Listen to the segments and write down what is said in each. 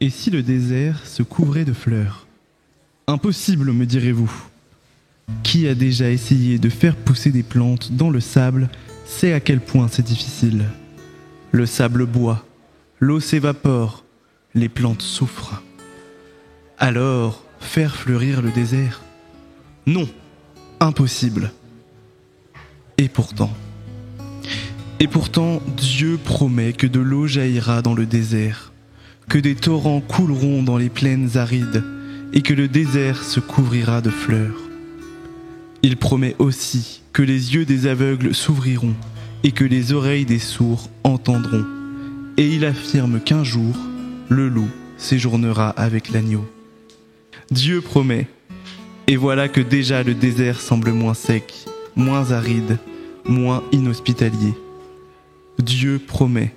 Et si le désert se couvrait de fleurs? Impossible, me direz-vous. Qui a déjà essayé de faire pousser des plantes dans le sable sait à quel point c'est difficile. Le sable boit, l'eau s'évapore, les plantes souffrent. Alors, faire fleurir le désert? Non, impossible. Et pourtant, Dieu promet que de l'eau jaillira dans le désert, que des torrents couleront dans les plaines arides et que le désert se couvrira de fleurs. Il promet aussi que les yeux des aveugles s'ouvriront et que les oreilles des sourds entendront. Et il affirme qu'un jour, le loup séjournera avec l'agneau. Dieu promet, et voilà que déjà le désert semble moins sec, moins aride, moins inhospitalier. Dieu promet,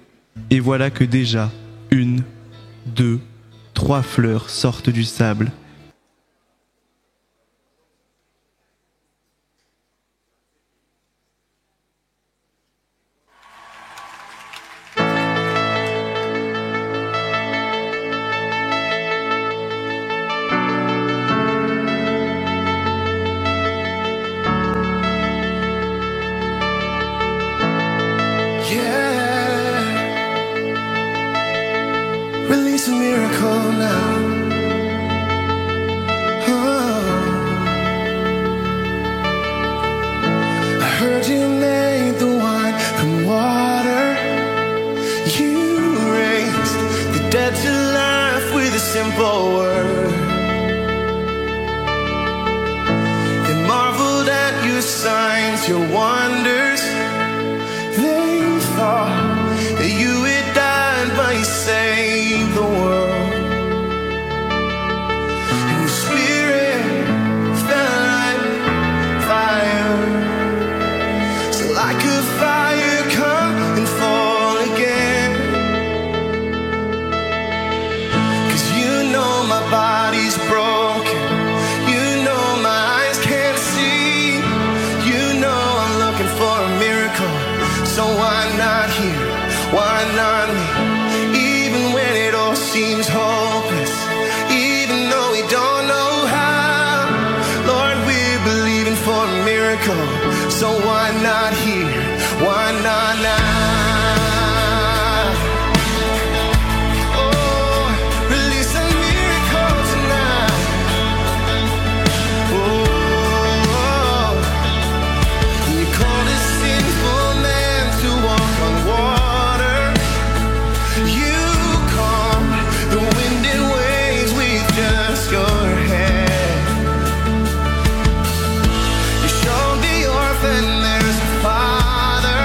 et voilà que déjà 1, 2, 3 fleurs sortent du sable. Release a miracle now. Oh. I heard you made the wine from water. You raised the dead to life with a simple word. They marveled at your signs, your wonders. They thought that you had died, but you saved the world. And your spirit fell like fire. So like a fire, come and fall again. 'Cause you know my body's broken. You know my eyes can't see. You know I'm looking for a miracle. So why not here? Why not me? Even when it all seems hopeless, even though we don't know how, Lord, we're believing for a miracle. So why not here? Why not now? Oh, release a miracle tonight. Oh, you called a sinful man to walk on water. You calm the wind and waves with just your hand. You showed the orphan there's a father.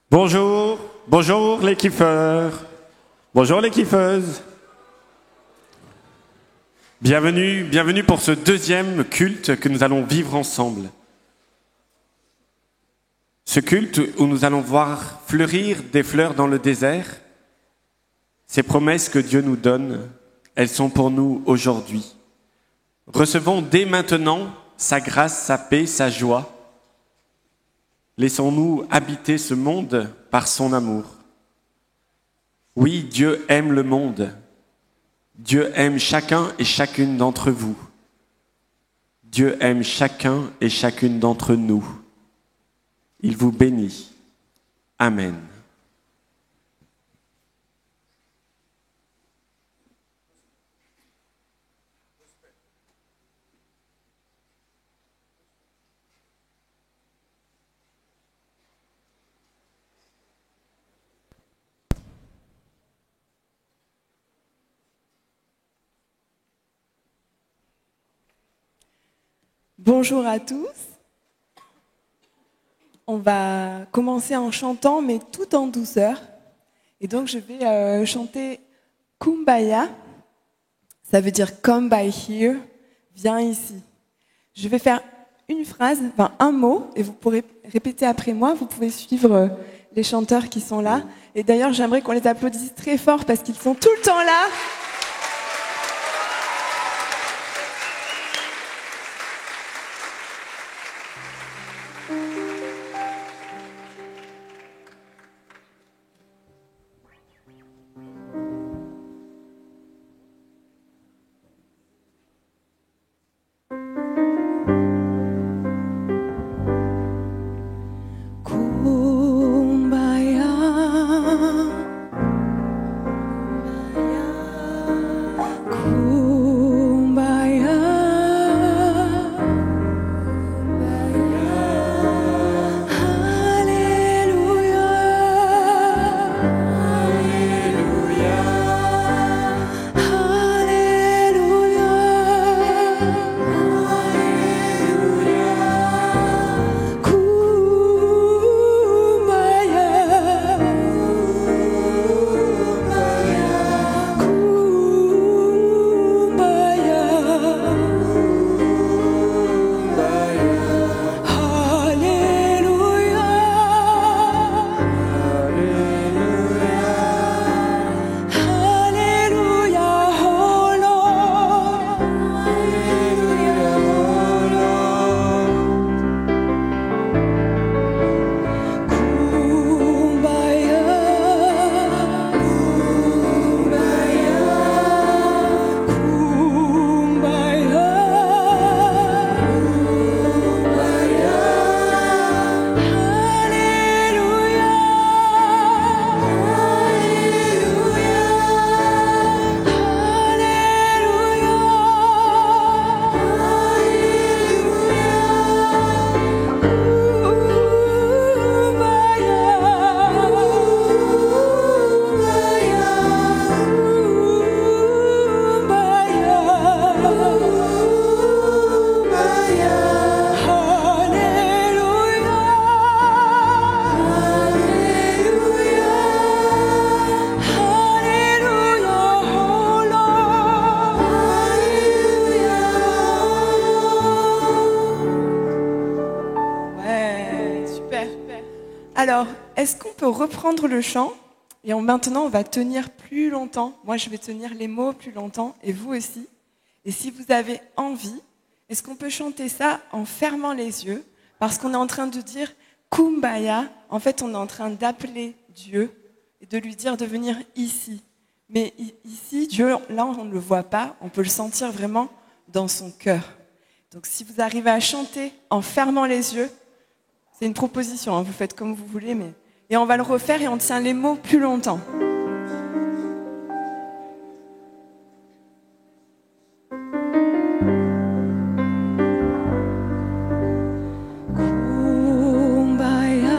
Bonjour, bonjour les kiffeurs, bonjour les kiffeuses. Bienvenue pour ce deuxième culte que nous allons vivre ensemble. Ce culte où nous allons voir fleurir des fleurs dans le désert. Ces promesses que Dieu nous donne, elles sont pour nous aujourd'hui. Recevons dès maintenant sa grâce, sa paix, sa joie. Laissons-nous habiter ce monde par son amour. Oui, Dieu aime le monde. Dieu aime chacun et chacune d'entre vous. Dieu aime chacun et chacune d'entre nous. Il vous bénit. Amen. Bonjour à tous. On va commencer en chantant, mais tout en douceur. Et donc, je vais chanter Kumbaya. Ça veut dire come by here, viens ici. Je vais faire une phrase, enfin un mot, et vous pourrez répéter après moi. Vous pouvez suivre les chanteurs qui sont là. Et d'ailleurs, j'aimerais qu'on les applaudisse très fort parce qu'ils sont tout le temps là. Alors, est-ce qu'on peut reprendre le chant? Et maintenant, on va tenir plus longtemps. Moi, je vais tenir les mots plus longtemps, et vous aussi. Et si vous avez envie, est-ce qu'on peut chanter ça en fermant les yeux? Parce qu'on est en train de dire Kumbaya. En fait, on est en train d'appeler Dieu et de lui dire de venir ici. Mais ici, Dieu, là, on ne le voit pas. On peut le sentir vraiment dans son cœur. Donc, si vous arrivez à chanter en fermant les yeux, c'est une proposition, hein, vous faites comme vous voulez, mais... Et on va le refaire et on tient les mots plus longtemps. Hallelujah.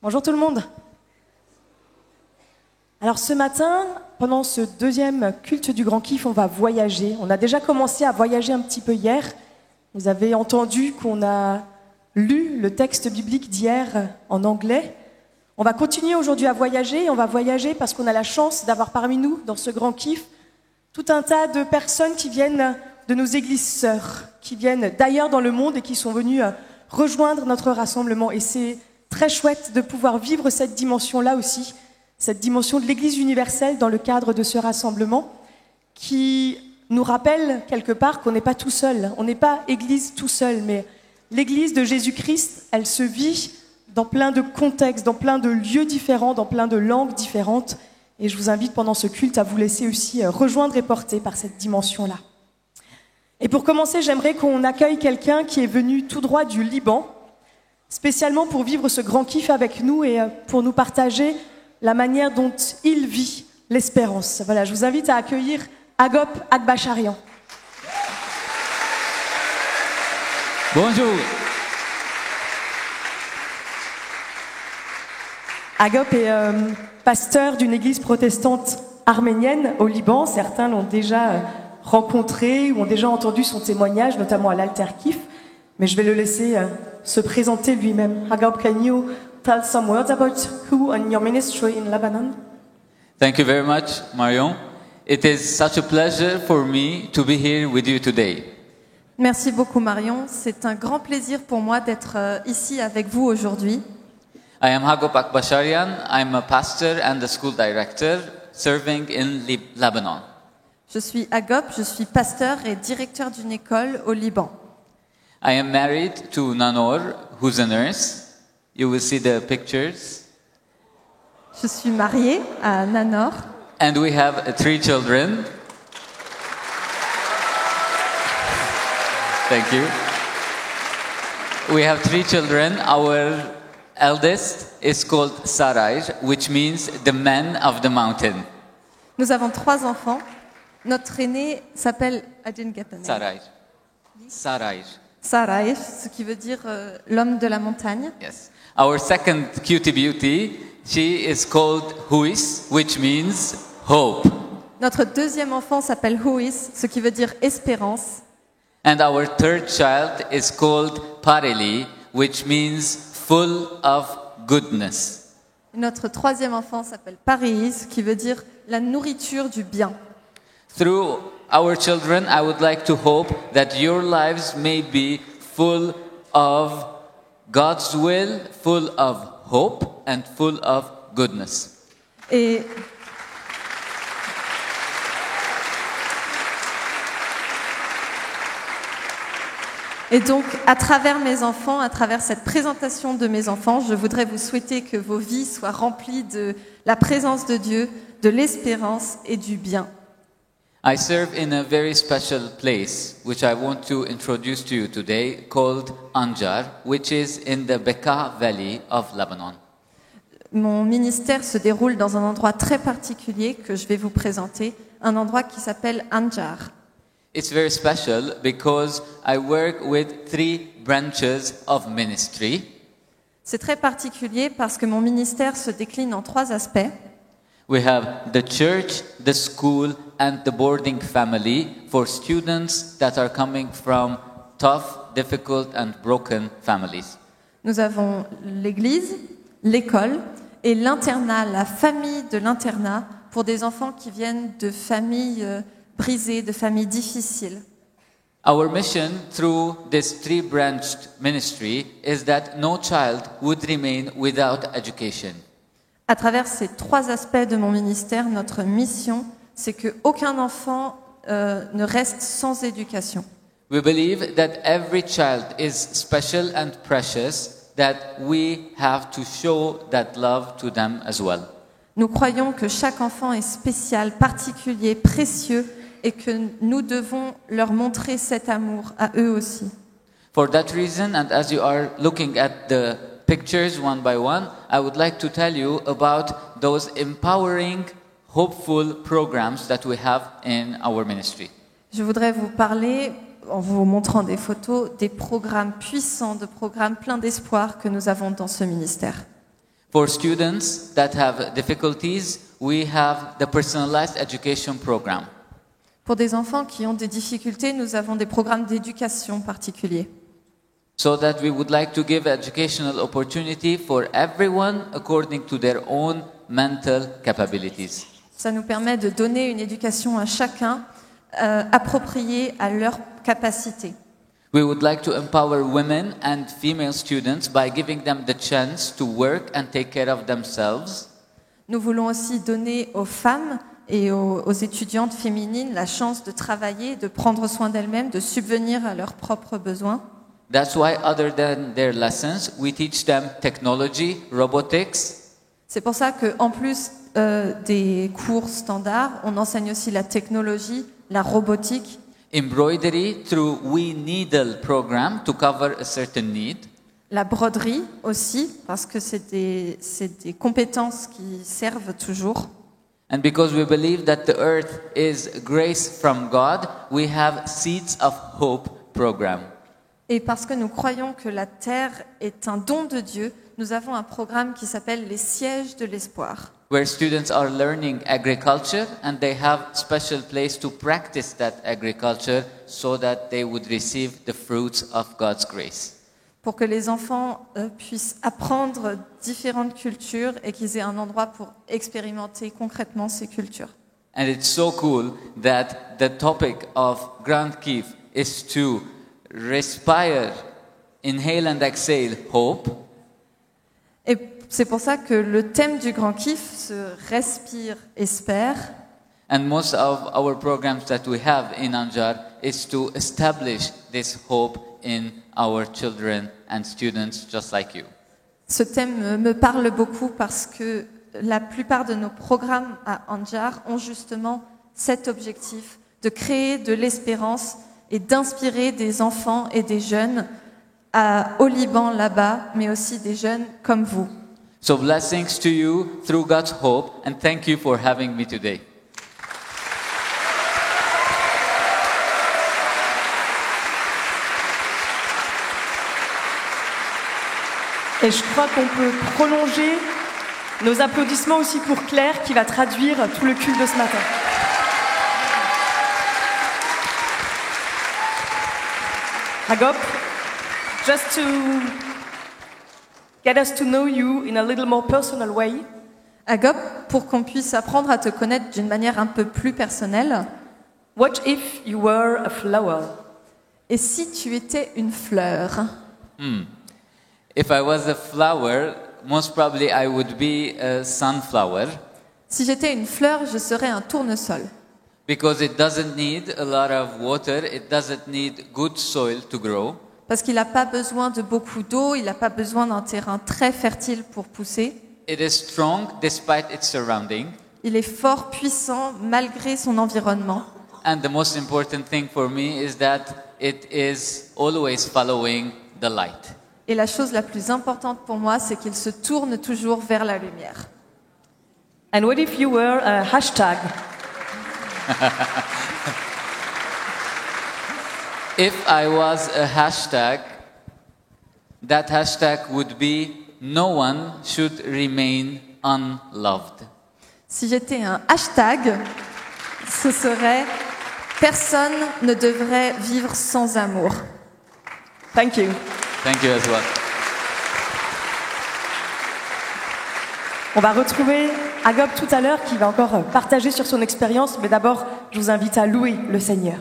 Bonjour tout le monde. Alors ce matin, pendant ce deuxième culte du Grand Kiff, on va voyager. On a déjà commencé à voyager un petit peu hier. Vous avez entendu qu'on a lu le texte biblique d'hier en anglais. On va continuer aujourd'hui à voyager. Et on va voyager parce qu'on a la chance d'avoir parmi nous, dans ce Grand Kiff, tout un tas de personnes qui viennent de nos églises sœurs, qui viennent d'ailleurs dans le monde et qui sont venues rejoindre notre rassemblement. Et c'est très chouette de pouvoir vivre cette dimension-là aussi, cette dimension de l'Église universelle dans le cadre de ce rassemblement, qui nous rappelle quelque part qu'on n'est pas tout seul. On n'est pas Église tout seul, mais l'Église de Jésus-Christ, elle se vit dans plein de contextes, dans plein de lieux différents, dans plein de langues différentes. Et je vous invite pendant ce culte à vous laisser aussi rejoindre et porter par cette dimension-là. Et pour commencer, j'aimerais qu'on accueille quelqu'un qui est venu tout droit du Liban, spécialement pour vivre ce grand kiff avec nous et pour nous partager la manière dont il vit l'espérance. Voilà, je vous invite à accueillir Agop Akbasharian. Bonjour. Agop est pasteur d'une église protestante arménienne au Liban. Certains l'ont déjà rencontré ou ont déjà entendu son témoignage, notamment à l'Alter Kiff. Mais je vais le laisser se présenter lui-même. Agop, can you tell some words about who and your ministry in Lebanon? Thank you very much, Marion. It is such a pleasure for me to be here with you today. Merci beaucoup Marion, c'est un grand plaisir pour moi d'être ici avec vous aujourd'hui. I am Agop Akbasharian. I'm a pastor and a school director serving in Lebanon. Je suis Agop, je suis pasteur et directeur d'une école au Liban. I am married to Nanor, who's a nurse. You will see the pictures. Je suis mariée à Nanor. And we have 3 children. Thank you. We have 3 children. Our eldest is called Saraj, which means the man of the mountain. Nous avons 3 enfants. Notre aîné s'appelle, I didn't get the name. Saraj. Saraj. Saraj, ce qui veut dire l'homme de la montagne. Yes. Our second cutie beauty, she is called Huis, which means hope. Notre deuxième enfant s'appelle Huis, ce qui veut dire espérance. And our third child is called Pareli, which means full of goodness. Notre troisième enfant s'appelle Paris, ce qui veut dire la nourriture du bien. Through our children, I would like to hope that your lives may be full of God's will, full of hope, and full of goodness. Et donc, à travers mes enfants, à travers cette présentation de mes enfants, je voudrais vous souhaiter que vos vies soient remplies de la présence de Dieu, de l'espérance et du bien. I serve in a very special place, which I want to introduce to you today, called Anjar, which is in the Bekaa Valley of Lebanon. Mon ministère se déroule dans un endroit très particulier que je vais vous présenter, un endroit qui s'appelle Anjar. It's very special because I work with 3 branches of ministry. C'est très particulier parce que mon ministère se décline en 3 aspects. We have the church, the school, and the boarding family for students that are coming from tough, difficult, and broken families. Nous avons l'église, l'école et l'internat, la famille de l'internat pour des enfants qui viennent de familles brisées, de familles difficiles. Our mission through this 3-branched ministry is that no child would remain without education. À travers ces 3 aspects de mon ministère, notre mission, c'est qu'aucun enfant ne reste sans éducation. We believe that every child is special and precious, that we have to show that love to them as well. Nous croyons que chaque enfant est spécial, particulier, précieux et que nous devons leur montrer cet amour à eux aussi. For that reason, and as you are looking at the pictures one by one, I would like to tell you about those empowering, hopeful programs that we have in our ministry. Je voudrais vous parler, en vous montrant des photos, des programmes puissants, de programmes pleins d'espoir que nous avons dans ce ministère. For students that have difficulties, we have the personalized education program. Pour des enfants qui ont des difficultés, nous avons des programmes d'éducation particuliers. So that we would like to give educational opportunity for everyone according to their own mental capabilities. Ça nous permet de donner une éducation à chacun appropriée à leurs capacités. We would like to empower women and female students by giving them the chance to work and take care of themselves. Nous voulons aussi donner aux femmes et aux étudiantes féminines la chance de travailler, de prendre soin d'elles-mêmes, de subvenir à leurs propres besoins. That's why, other than their lessons, we teach them technology, robotics, C'est pour ça qu'en plus des cours standards, on enseigne aussi la technologie, la robotique, embroidery through We Needle program to cover a certain need, la broderie aussi, parce que c'est des compétences qui servent toujours. and because we believe that the earth is grace from God, we have Seeds of Hope program. Et parce que nous croyons que la terre est un don de Dieu, nous avons un programme qui s'appelle les sièges de l'espoir, Where students are learning agriculture and they have special place to practice that agriculture so that they would receive the fruits of God's grace. pour que les enfants puissent apprendre différentes cultures et qu'ils aient un endroit pour expérimenter concrètement ces cultures. And it's so cool that the topic of Grand Keef is to respire, inhale and exhale hope. Et c'est pour ça que le thème du Grand Kiff se respire, espère. And most of our programs that we have in Anjar is to establish this hope in our children and students just like you. Ce thème me parle beaucoup parce que la plupart de nos programmes à Anjar ont justement cet objectif de créer de l'espérance et d'inspirer des enfants et des jeunes au Liban là-bas, mais aussi des jeunes comme vous. So blessings to you through God's hope, and thank you for having me today. Et je crois qu'on peut prolonger nos applaudissements aussi pour Claire qui va traduire tout le culte de ce matin. Agop, just to get us to know you in a little more personal way, Agop, pour qu'on puisse apprendre à te connaître d'une manière un peu plus personnelle, what if you were a flower? et si tu étais une fleur? If I was a flower, most probably I would be a sunflower Si j'étais une fleur, je serais un tournesol. because it doesn't need a lot of water, it doesn't need good soil to grow. Parce qu'il n'a pas besoin de beaucoup d'eau, il n'a pas besoin d'un terrain très fertile pour pousser. It is strong despite its surrounding. Il est fort, puissant, malgré son environnement. And the most important thing for me is that it is always following the light. Et la chose la plus importante pour moi, c'est qu'il se tourne toujours vers la lumière. And what if you were a hashtag? If I was a hashtag, that hashtag would be no one should remain unloved. Si j'étais un hashtag, ce serait personne ne devrait vivre sans amour. Thank you. Thank you as well. On va retrouver Agop tout à l'heure qui va encore partager sur son expérience, mais d'abord, je vous invite à louer le Seigneur.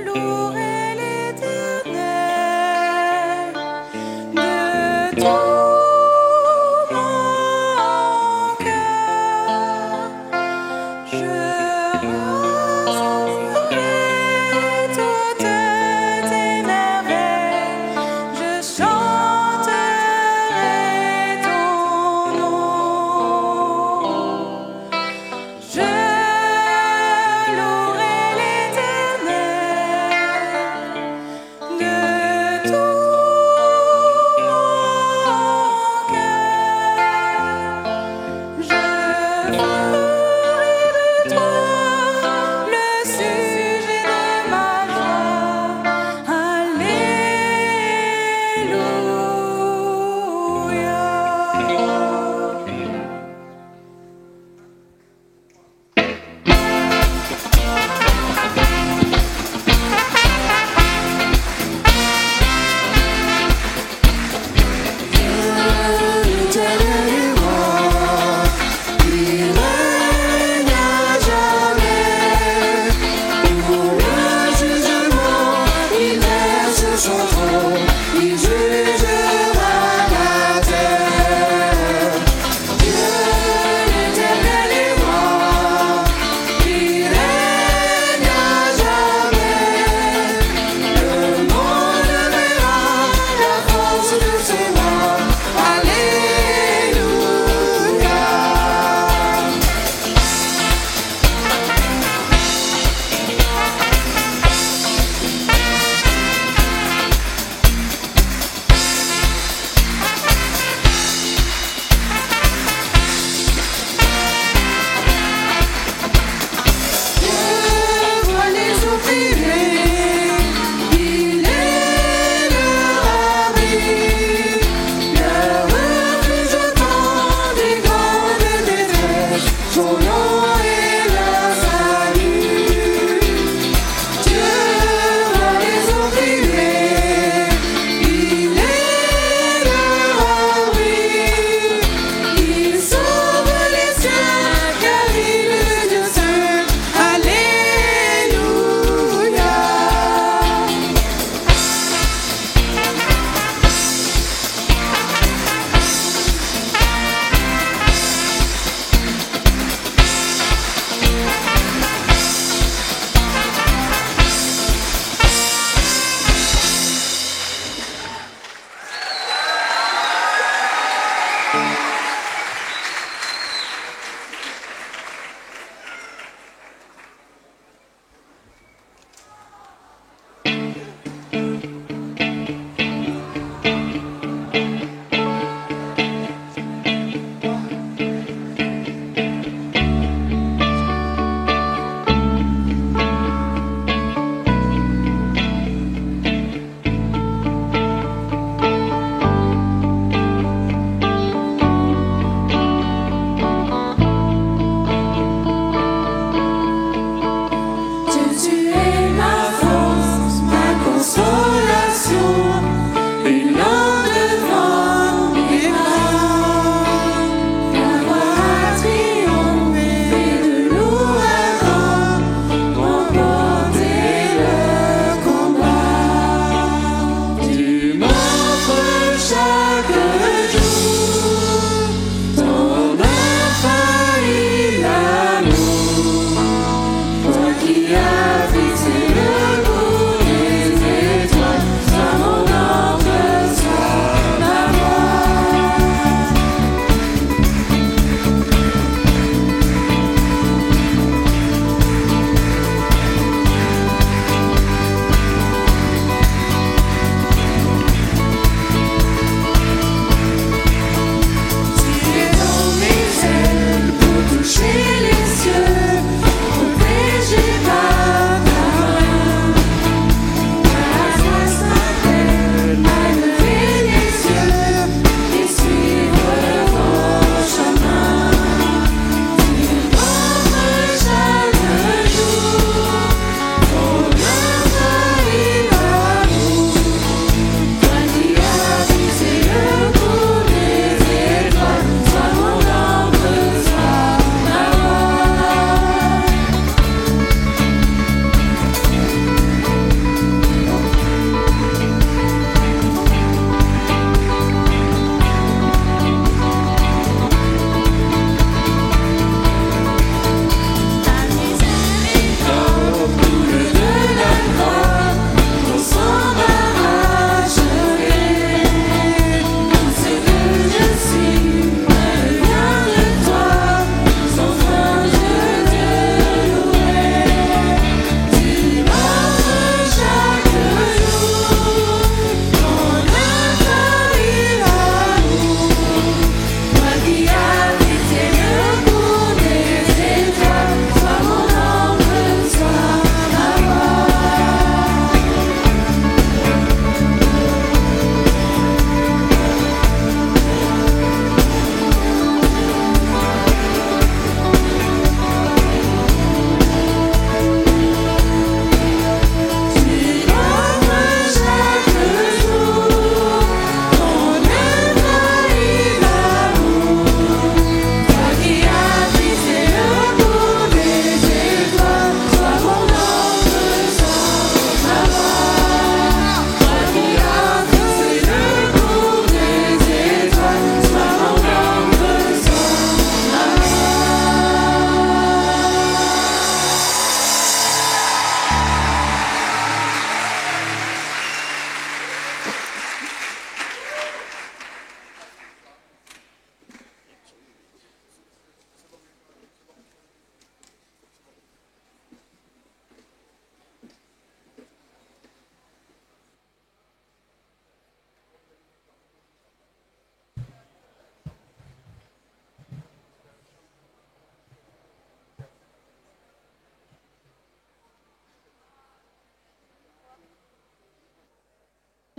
Louerai l'Éternel de tout mon cœur. Je rassemblerai toutes tes merveilles. Je chanterai ton nom.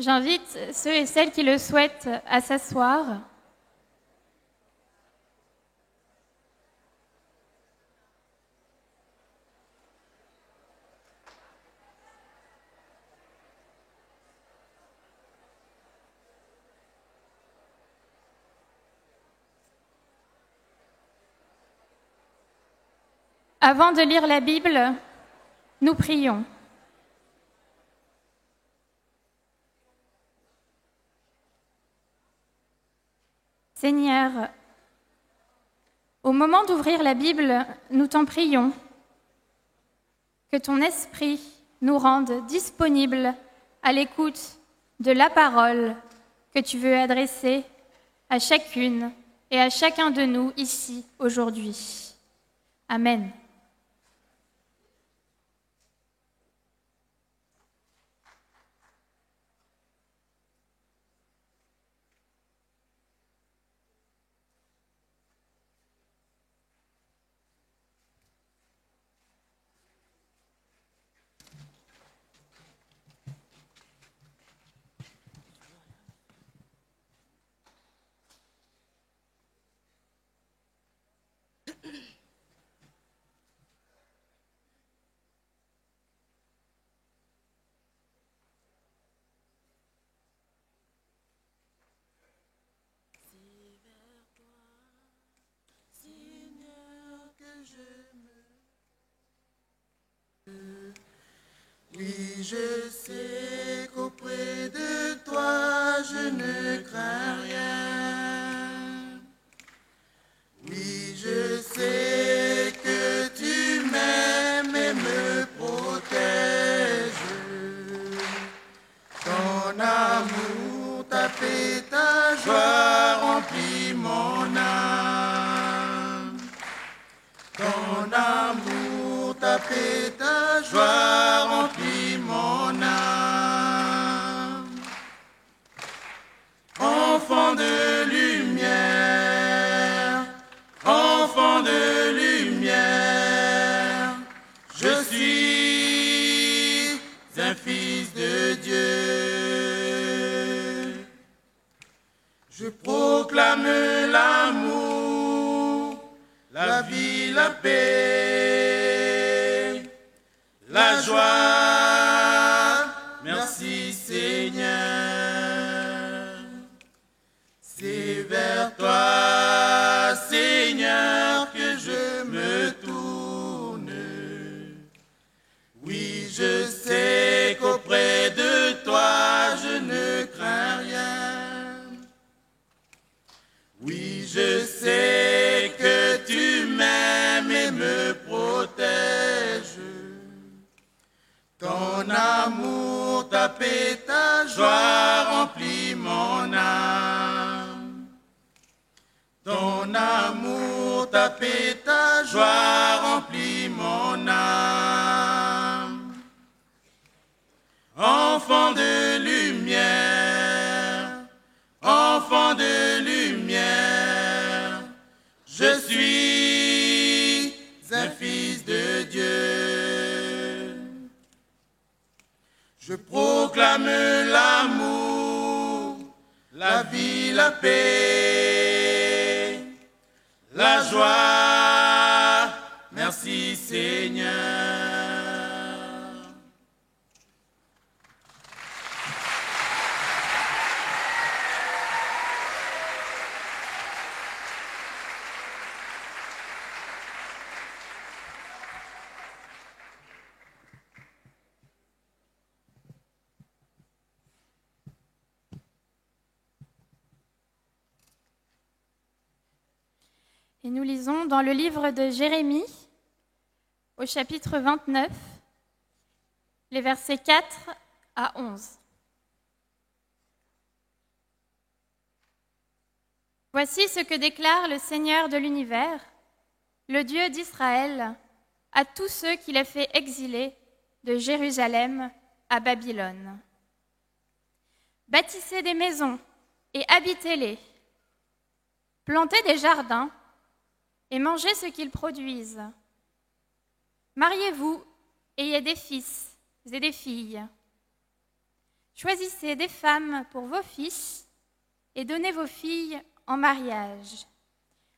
J'invite ceux et celles qui le souhaitent à s'asseoir. Avant de lire la Bible, nous prions. Seigneur, au moment d'ouvrir la Bible, nous t'en prions. Que ton esprit nous rende disponibles à l'écoute de la parole que tu veux adresser à chacune et à chacun de nous ici aujourd'hui. Amen. Oui, je sais qu'auprès de toi, je ne crains rien. Oui, je sais que tu m'aimes et me protèges. Ton amour, ta paix, ta joie remplit mon âme. Ton amour, ta paix, ta joie remplit mon âme. Enfant de lumière, je suis un fils de Dieu. Je proclame l'amour, la vie, la paix, la joie. Merci Seigneur. C'est vers toi, Seigneur, que je me tourne. Oui, je sais qu'auprès de toi, je ne crains rien. Oui, je sais que tu m'aimes et me protèges. Ton amour, ta paix, ta joie remplit mon âme. Ton amour, ta paix, ta joie remplit mon âme. Enfant de lumière, je suis un fils de Dieu. Je proclame l'amour, la vie, la paix, la joie. Merci Seigneur. Et nous lisons dans le livre de Jérémie, au chapitre 29, les versets 4 à 11. Voici ce que déclare le Seigneur de l'univers, le Dieu d'Israël, à tous ceux qu'il a fait exiler de Jérusalem à Babylone. Bâtissez des maisons et habitez-les. Plantez des jardins et mangez ce qu'ils produisent. Mariez-vous et ayez des fils et des filles. Choisissez des femmes pour vos fils et donnez vos filles en mariage,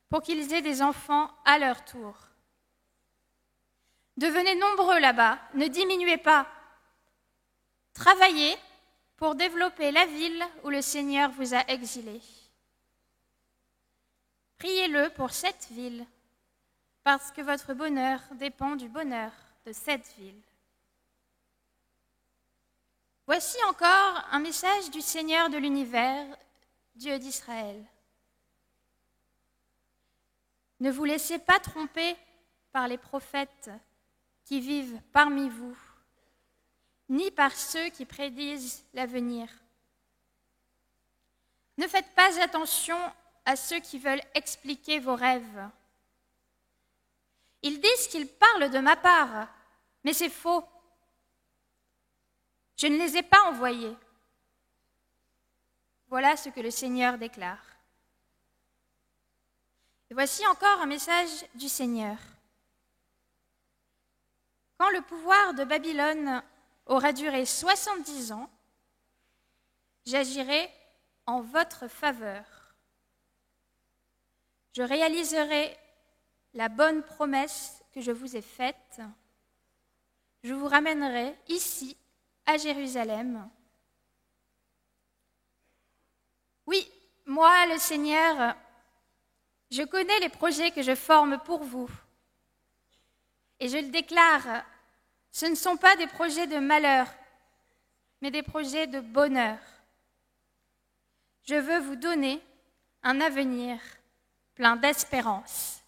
pour qu'ils aient des enfants à leur tour. Devenez nombreux là-bas, ne diminuez pas. Travaillez pour développer la ville où le Seigneur vous a exilés. Priez-le pour cette ville, parce que votre bonheur dépend du bonheur de cette ville. Voici encore un message du Seigneur de l'univers, Dieu d'Israël. Ne vous laissez pas tromper par les prophètes qui vivent parmi vous, ni par ceux qui prédisent l'avenir. Ne faites pas attention à ceux qui veulent expliquer vos rêves. Ils disent qu'ils parlent de ma part, mais c'est faux. Je ne les ai pas envoyés. Voilà ce que le Seigneur déclare. Et voici encore un message du Seigneur. Quand le pouvoir de Babylone aura duré 70 ans, j'agirai en votre faveur. Je réaliserai la bonne promesse que je vous ai faite. Je vous ramènerai ici, à Jérusalem. Oui, moi, le Seigneur, je connais les projets que je forme pour vous. Et je le déclare, ce ne sont pas des projets de malheur, mais des projets de bonheur. Je veux vous donner un avenir plein d'espérance.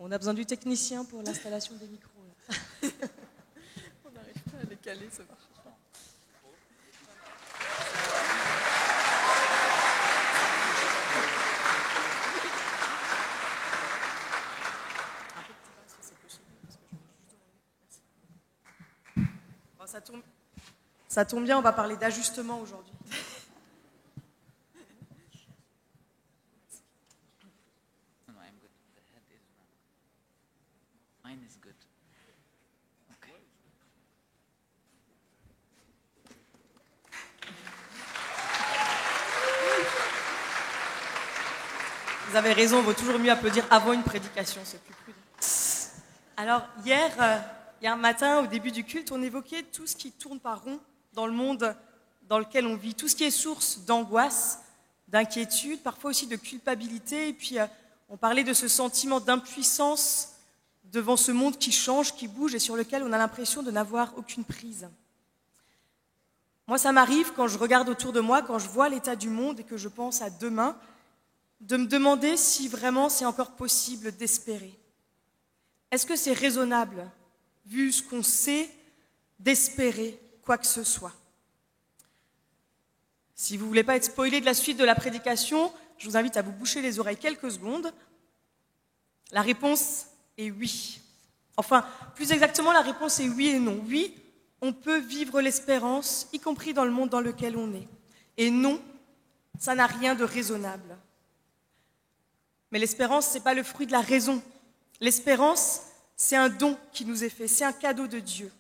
On a besoin du technicien pour l'installation des micros. Là. On n'arrive pas à les caler, ça marche pas. Ça tombe bien, on va parler d'ajustement aujourd'hui. No, I'm good. The head is wrong. Mine is good. Okay. Vous avez raison, il vaut toujours mieux applaudir avant une prédication, c'est plus prudent. Alors, hier matin, au début du culte, on évoquait tout ce qui tourne par rond dans le monde dans lequel on vit, tout ce qui est source d'angoisse, d'inquiétude, parfois aussi de culpabilité, et puis on parlait de ce sentiment d'impuissance devant ce monde qui change, qui bouge, et sur lequel on a l'impression de n'avoir aucune prise. Moi, ça m'arrive, quand je regarde autour de moi, quand je vois l'état du monde et que je pense à demain, de me demander si vraiment c'est encore possible d'espérer. Est-ce que c'est raisonnable, vu ce qu'on sait, d'espérer quoi que ce soit? Si vous ne voulez pas être spoilé de la suite de la prédication, je vous invite à vous boucher les oreilles quelques secondes. La réponse est oui. Enfin, plus exactement, la réponse est oui et non. Oui, on peut vivre l'espérance, y compris dans le monde dans lequel on est. Et non, ça n'a rien de raisonnable. Mais l'espérance, ce n'est pas le fruit de la raison. L'espérance, c'est un don qui nous est fait, c'est un cadeau de Dieu.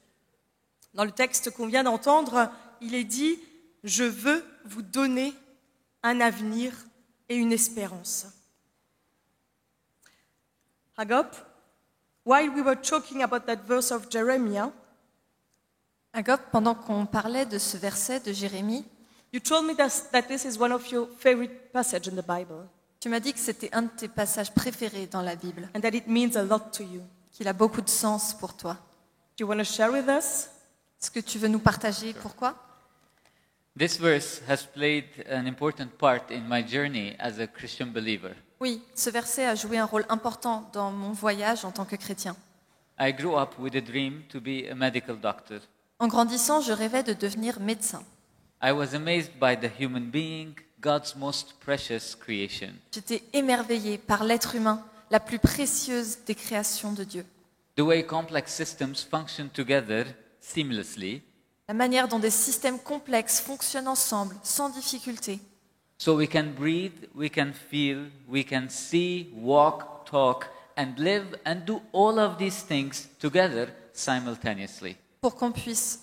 Dans le texte qu'on vient d'entendre, il est dit « Je veux vous donner un avenir et une espérance ». Agop, while we were talking about that verse of Jeremiah, Agop, pendant qu'on parlait de ce verset de Jérémie, you told me that this is one of your favorite passages in the Bible, tu m'as dit que c'était un de tes passages préférés dans la Bible, and that it means a lot to you. qu'il a beaucoup de sens pour toi. Do you want to share with us? Est-ce que tu veux nous partager pourquoi? This verse has played an important part in my journey as a Christian believer. Oui, ce verset a joué un rôle important dans mon voyage en tant que chrétien. I grew up with a dream to be a medical doctor. En grandissant, je rêvais de devenir médecin. I was amazed by the human being, God's most precious creation. J'étais émerveillée par l'être humain, la plus précieuse des créations de Dieu. The way complex systems function together seamlessly, La manière dont des systèmes complexes fonctionnent ensemble, sans difficulté. so we can breathe, we can feel, we can see, walk, talk, and live and do all of these things together simultaneously. Pour qu'on puisse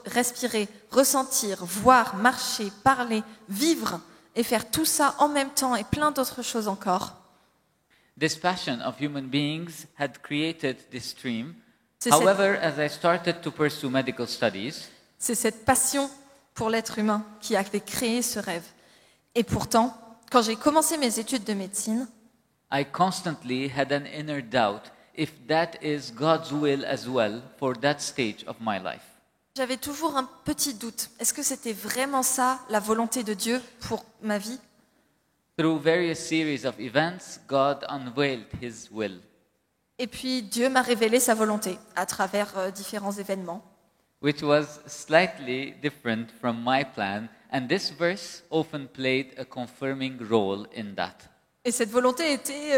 respirer, ressentir, voir, marcher, parler, vivre et faire tout ça en même temps et plein d'autres choses encore. This passion of human beings had created this dream. C'est cette- However, as I started to pursue medical studies, C'est cette passion pour l'être humain qui a créé ce rêve. Et pourtant, quand j'ai commencé mes études de médecine, I constantly had an inner doubt if that is God's will as well for that stage of my life. j'avais toujours un petit doute. Est-ce que c'était vraiment ça, la volonté de Dieu pour ma vie? Through various series of events, God unveiled His will, Et puis Dieu m'a révélé sa volonté à travers différents événements. which was slightly different from my plan, and this verse often played a confirming role in that. Et cette volonté était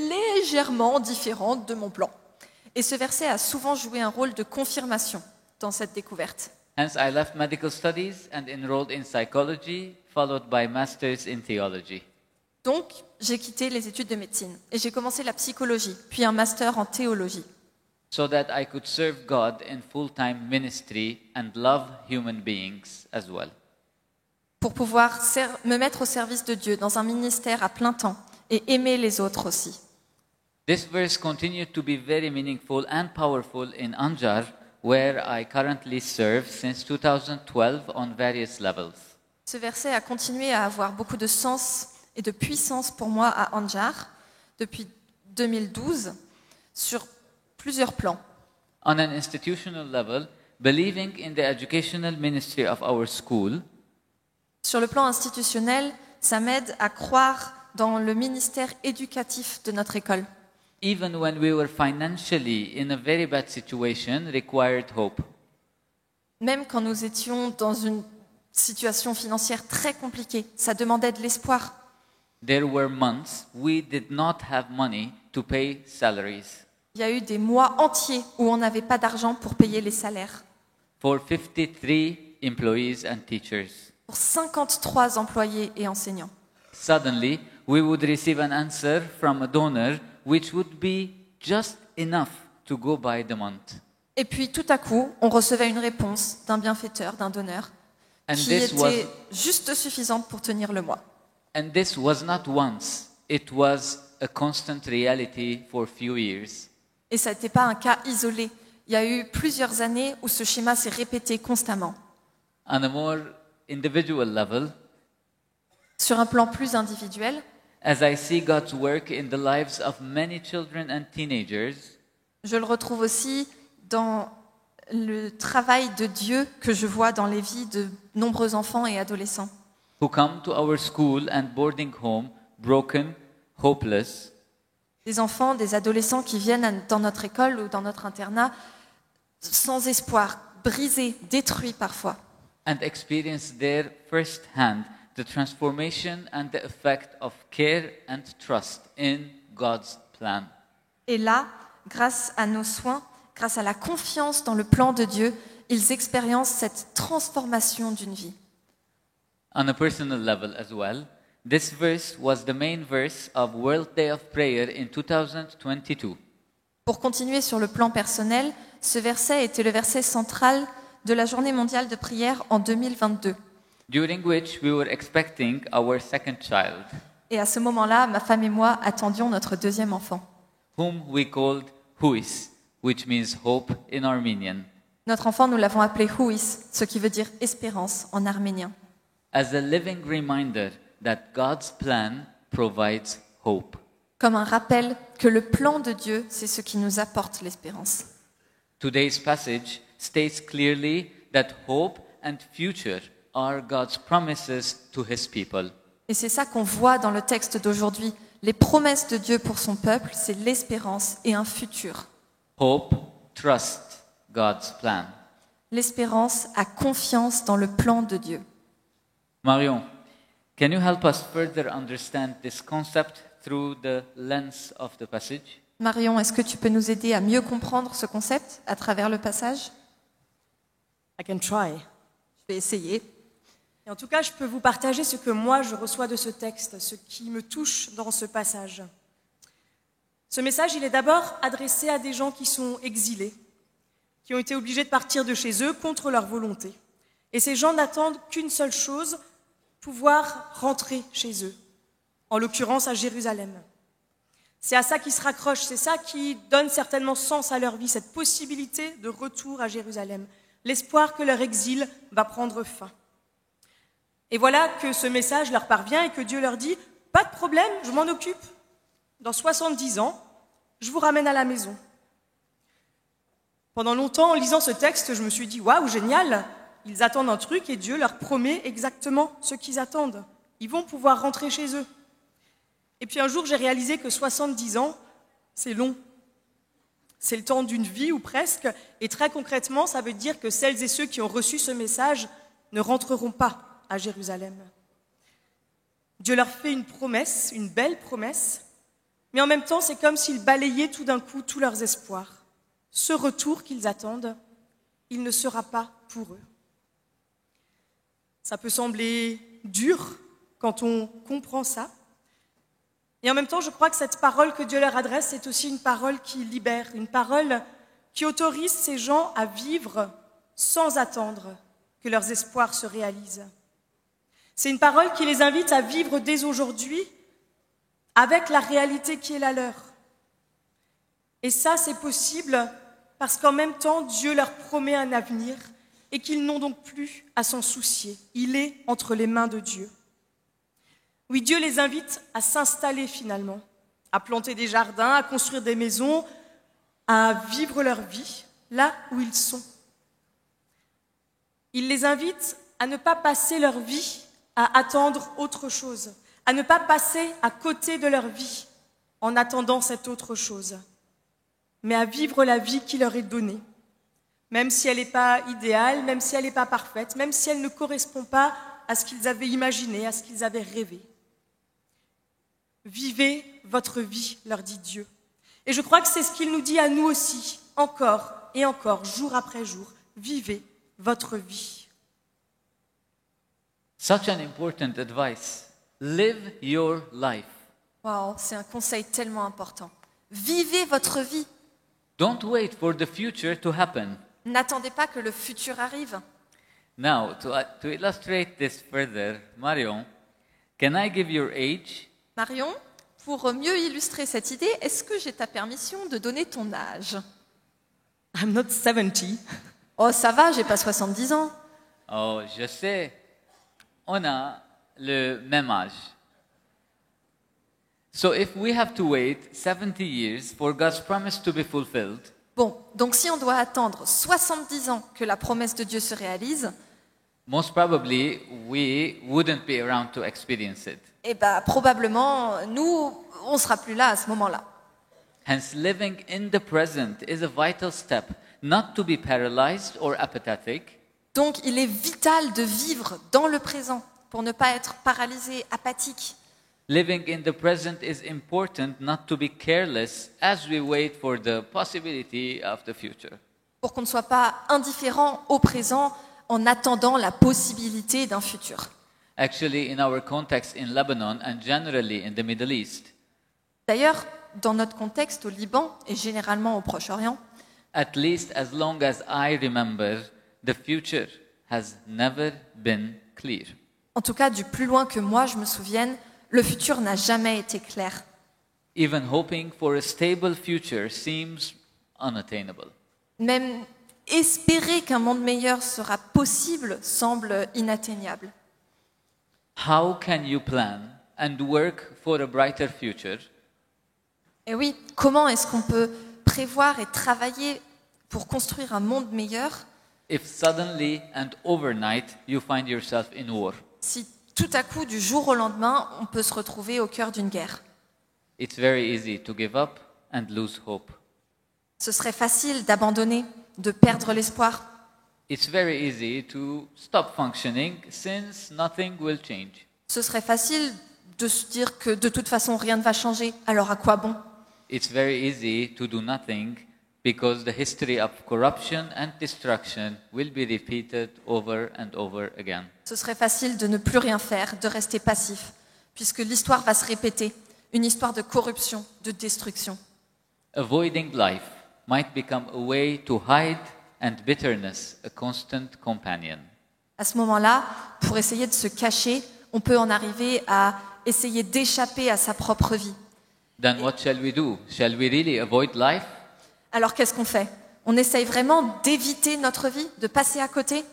légèrement différente de mon plan. Et ce verset a souvent joué un rôle de confirmation dans cette découverte. Hence, I left medical studies and enrolled in psychology, followed by masters in theology. Donc, j'ai quitté les études de médecine et j'ai commencé la psychologie, puis un master en théologie, so that I could serve God in full-time ministry and love human beings as well. pour pouvoir me mettre au service de Dieu dans un ministère à plein temps et aimer les autres aussi. This verse continued to be very meaningful and powerful in Anjar, where I currently serve since 2012 on various levels. Ce verset a continué à avoir beaucoup de sens et de puissance pour moi à Anjar depuis 2012 sur plusieurs plans. On an institutional level, believing in the educational ministry of our school, Sur le plan institutionnel, ça m'aide à croire dans le ministère éducatif de notre école. even when we were financially in a very bad situation, required hope. Même quand nous étions dans une situation financière très compliquée, ça demandait de l'espoir. There were months we did not have money to pay salaries. Il y a eu des mois entiers où on n'avait pas d'argent pour payer les salaires. For 53 employees and teachers. Pour 53 employés et enseignants. Suddenly, we would receive an answer from a donor which would be just enough to go by the month. Et puis tout à coup, on recevait une réponse d'un bienfaiteur, d'un donneur, And qui this était juste suffisante pour tenir le mois. And this was not once, it was a constant reality for few years. Et ça n'était pas un cas isolé. Il y a eu plusieurs années où ce schéma s'est répété constamment. On a more individual level, Sur un plan plus individuel, as I see God's work in the lives of many children and teenagers, je le retrouve aussi dans le travail de Dieu que je vois dans les vies de nombreux enfants et adolescents who come to our school and boarding home broken, hopeless, des enfants, des adolescents qui viennent dans notre école ou dans notre internat sans espoir, brisés, détruits parfois, and experience there firsthand the transformation and the effect of care and trust in God's plan. Et là, grâce à nos soins, grâce à la confiance dans le plan de Dieu, ils expériencent cette transformation d'une vie. On a personal level as well, this verse was the main verse of World Day of Prayer in 2022. Pour continuer sur le plan personnel, ce verset était le verset central de la Journée mondiale de prière en 2022. During which we were expecting our second child, Et à ce moment-là, ma femme et moi attendions notre deuxième enfant. whom we called Huis, which means hope in Armenian, Notre enfant, nous l'avons appelé Huis, ce qui veut dire espérance en arménien, as a living reminder that God's plan provides hope. comme un rappel que le plan de Dieu, c'est ce qui nous apporte l'espérance. Today's passage states clearly that hope and future are God's promises to His people. Et c'est ça qu'on voit dans le texte d'aujourd'hui. Les promesses de Dieu pour son peuple, c'est l'espérance et un futur. Hope, trust God's plan. L'espérance a confiance dans le plan de Dieu. Marion, can you help us further understand this concept through the lens of the passage? Marion, est-ce que tu peux nous aider à mieux comprendre ce concept à travers le passage? I can try. Je vais essayer. Et en tout cas, je peux vous partager ce que moi je reçois de ce texte, ce qui me touche dans ce passage. Ce message, il est d'abord adressé à des gens qui sont exilés, qui ont été obligés de partir de chez eux contre leur volonté. Et ces gens n'attendent qu'une seule chose, pouvoir rentrer chez eux, en l'occurrence à Jérusalem. C'est à ça qu'ils se raccrochent, c'est ça qui donne certainement sens à leur vie, cette possibilité de retour à Jérusalem, l'espoir que leur exil va prendre fin. Et voilà que ce message leur parvient et que Dieu leur dit « Pas de problème, je m'en occupe. Dans 70 ans, je vous ramène à la maison. » Pendant longtemps, en lisant ce texte, je me suis dit « Waouh, génial ! Ils attendent un truc et Dieu leur promet exactement ce qu'ils attendent. Ils vont pouvoir rentrer chez eux. » Et puis un jour, j'ai réalisé que 70 ans, c'est long. C'est le temps d'une vie ou presque. Et très concrètement, ça veut dire que celles et ceux qui ont reçu ce message ne rentreront pas à Jérusalem. Dieu leur fait une promesse, une belle promesse, mais en même temps, c'est comme s'il balayait tout d'un coup tous leurs espoirs. Ce retour qu'ils attendent, il ne sera pas pour eux. Ça peut sembler dur quand on comprend ça, et en même temps, je crois que cette parole que Dieu leur adresse, c'est aussi une parole qui libère, une parole qui autorise ces gens à vivre sans attendre que leurs espoirs se réalisent. C'est une parole qui les invite à vivre dès aujourd'hui avec la réalité qui est la leur. Et ça, c'est possible parce qu'en même temps, Dieu leur promet un avenir et qu'ils n'ont donc plus à s'en soucier. Il est entre les mains de Dieu. Oui, Dieu les invite à s'installer finalement, à planter des jardins, à construire des maisons, à vivre leur vie là où ils sont. Il les invite à ne pas passer leur vie à attendre autre chose, à ne pas passer à côté de leur vie en attendant cette autre chose, mais à vivre la vie qui leur est donnée, même si elle n'est pas idéale, même si elle n'est pas parfaite, même si elle ne correspond pas à ce qu'ils avaient imaginé, à ce qu'ils avaient rêvé. Vivez votre vie, leur dit Dieu. Et je crois que c'est ce qu'il nous dit à nous aussi, encore et encore, jour après jour. Vivez votre vie. Such an important advice. Live your life. Wow, c'est un conseil tellement important. Vivez votre vie. Don't wait for the future to happen. N'attendez pas que le futur arrive. Now, to illustrate this further, Marion, can I give your age? Marion, pour mieux illustrer cette idée, est-ce que j'ai ta permission de donner ton âge? I'm not 70. Oh, ça va, j'ai pas 70 ans. Oh, je sais. On a le même âge. So if we have to wait 70 years for God's promise to be fulfilled, Bon, donc si on doit attendre 70 ans que la promesse de Dieu se réalise, most probably we wouldn't be around to experience it. eh ben, probablement, nous, on sera plus là à ce moment-là. Hence, living in the present is a vital step, not to be paralyzed or apathetic, Donc, il est vital de vivre dans le présent pour ne pas être paralysé, apathique, Living in the present is important not to be careless as we wait for the possibility of the future. Pour qu'on ne soit pas indifférent au présent en attendant la possibilité d'un futur. Actually, in our context in Lebanon and generally in the Middle East, D'ailleurs, dans notre contexte au Liban et généralement au Proche-Orient, at least as long as I remember, the future has never been clear. en tout cas du plus loin que moi je me souvienne, le futur n'a jamais été clair. Even hoping for a stable future seems unattainable. Même espérer qu'un monde meilleur sera possible semble inatteignable. How can you plan and work for a brighter future Et oui, comment est-ce qu'on peut prévoir et travailler pour construire un monde meilleur if suddenly and overnight you find yourself in war? si tout à coup, du jour au lendemain, on peut se retrouver au cœur d'une guerre? It's very easy to give up and lose hope. Ce serait facile d'abandonner, de perdre l'espoir. It's very easy to stop functioning since nothing will change. Ce serait facile de se dire que de toute façon rien ne va changer, alors à quoi bon? It's very easy to do nothing because the history of corruption and destruction will be repeated over and over again. Ce serait facile de ne plus rien faire, de rester passif, puisque l'histoire va se répéter, une histoire de corruption, de destruction. Avoiding life might become a way to hide and bitterness a constant companion. À ce moment-là, pour essayer de se cacher, on peut en arriver à essayer d'échapper à sa propre vie. Then what shall we do? Shall we really avoid life? Alors qu'est-ce qu'on fait? On essaye vraiment d'éviter notre vie, de passer à côté?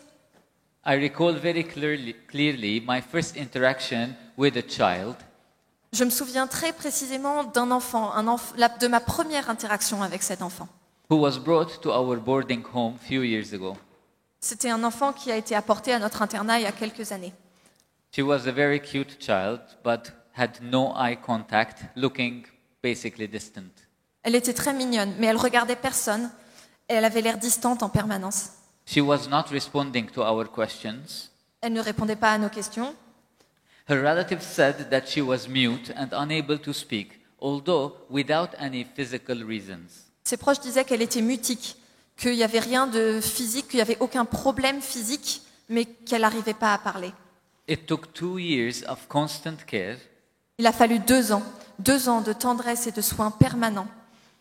I recall very clearly my first interaction with a child Je me souviens très précisément d'un enfant, de ma première interaction avec cet enfant. who was brought to our boarding home few years ago. C'était un enfant qui a été apporté à notre internat il y a quelques années. She was a very cute child, but had no eye contact, looking basically distant. Elle était très mignonne, mais elle regardait personne et elle avait l'air distante en permanence. She was not responding to our questions. Elle ne répondait pas à nos questions. Her relatives said that she was mute and unable to speak, although without any physical reasons. Ses proches disaient qu'elle était mutique, qu'il n'y avait rien de physique, qu'il n'y avait aucun problème physique, mais qu'elle n'arrivait pas à parler. It took 2 years of constant care, Il a fallu 2 ans de tendresse et de soins permanents,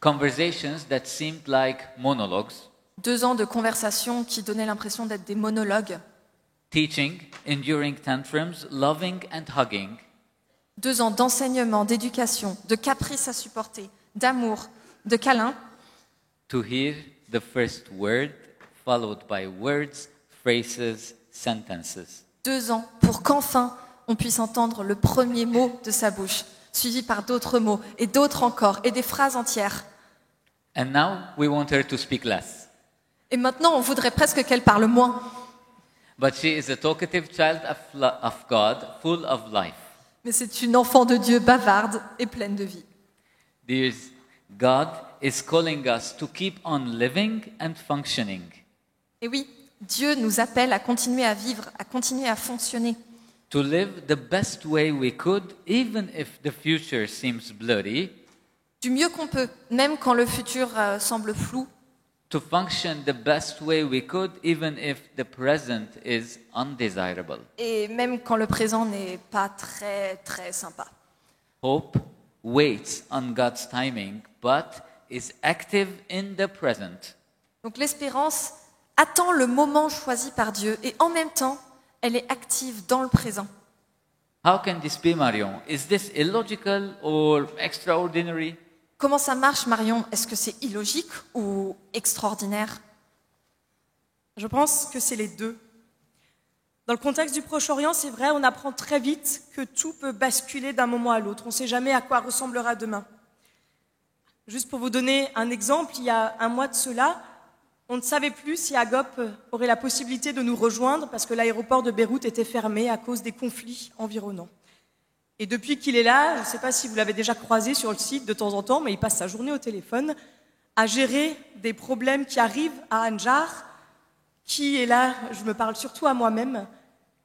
conversations that seemed like monologues, 2 ans de conversations qui donnaient l'impression d'être des monologues, teaching, enduring tantrums, loving and hugging, 2 ans d'enseignement, d'éducation, de caprices à supporter, d'amour, de câlins, to hear the first word followed by words, phrases, sentences. 2 ans pour qu'enfin on puisse entendre le premier mot de sa bouche, suivi par d'autres mots, et d'autres encore, et des phrases entières. And now we want her to speak less. Et maintenant, on voudrait presque qu'elle parle moins. But she is a talkative child of God, full of life. Mais c'est une enfant de Dieu bavarde et pleine de vie. Dear God is calling us to keep on living and functioning. Et oui, Dieu nous appelle à continuer à vivre, à continuer à fonctionner, To live the best way we could, even if the future seems blurry. du mieux qu'on peut, même quand le futur semble flou, To function the best way we could, even if the present is undesirable. et même quand le présent n'est pas très, très sympa. Hope waits on God's timing, but is active in the present. Donc l'espérance attend le moment choisi par Dieu et en même temps, elle est active dans le présent. How can this be, Marion? Is this illogical or extraordinary? Comment ça marche, Marion? Est-ce que c'est illogique ou extraordinaire? Je pense que c'est les deux. Dans le contexte du Proche-Orient, c'est vrai, on apprend très vite que tout peut basculer d'un moment à l'autre. On ne sait jamais à quoi ressemblera demain. Juste pour vous donner un exemple, il y a un mois de cela, on ne savait plus si Agop aurait la possibilité de nous rejoindre parce que l'aéroport de Beyrouth était fermé à cause des conflits environnants. Et depuis qu'il est là, je ne sais pas si vous l'avez déjà croisé sur le site de temps en temps, mais il passe sa journée au téléphone à gérer des problèmes qui arrivent à Anjar, qui est là, je me parle surtout à moi-même,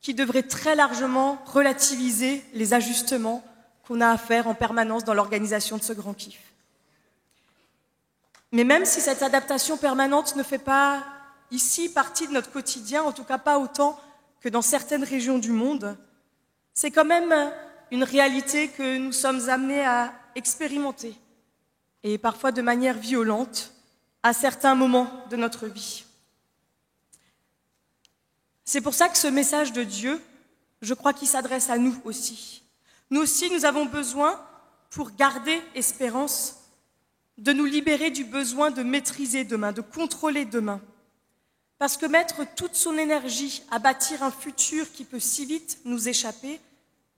qui devrait très largement relativiser les ajustements qu'on a à faire en permanence dans l'organisation de ce grand kiff. Mais même si cette adaptation permanente ne fait pas ici partie de notre quotidien, en tout cas pas autant que dans certaines régions du monde, c'est quand même une réalité que nous sommes amenés à expérimenter, et parfois de manière violente, à certains moments de notre vie. C'est pour ça que ce message de Dieu, je crois qu'il s'adresse à nous aussi. Nous aussi, nous avons besoin, pour garder espérance, de nous libérer du besoin de maîtriser demain, de contrôler demain. Parce que mettre toute son énergie à bâtir un futur qui peut si vite nous échapper,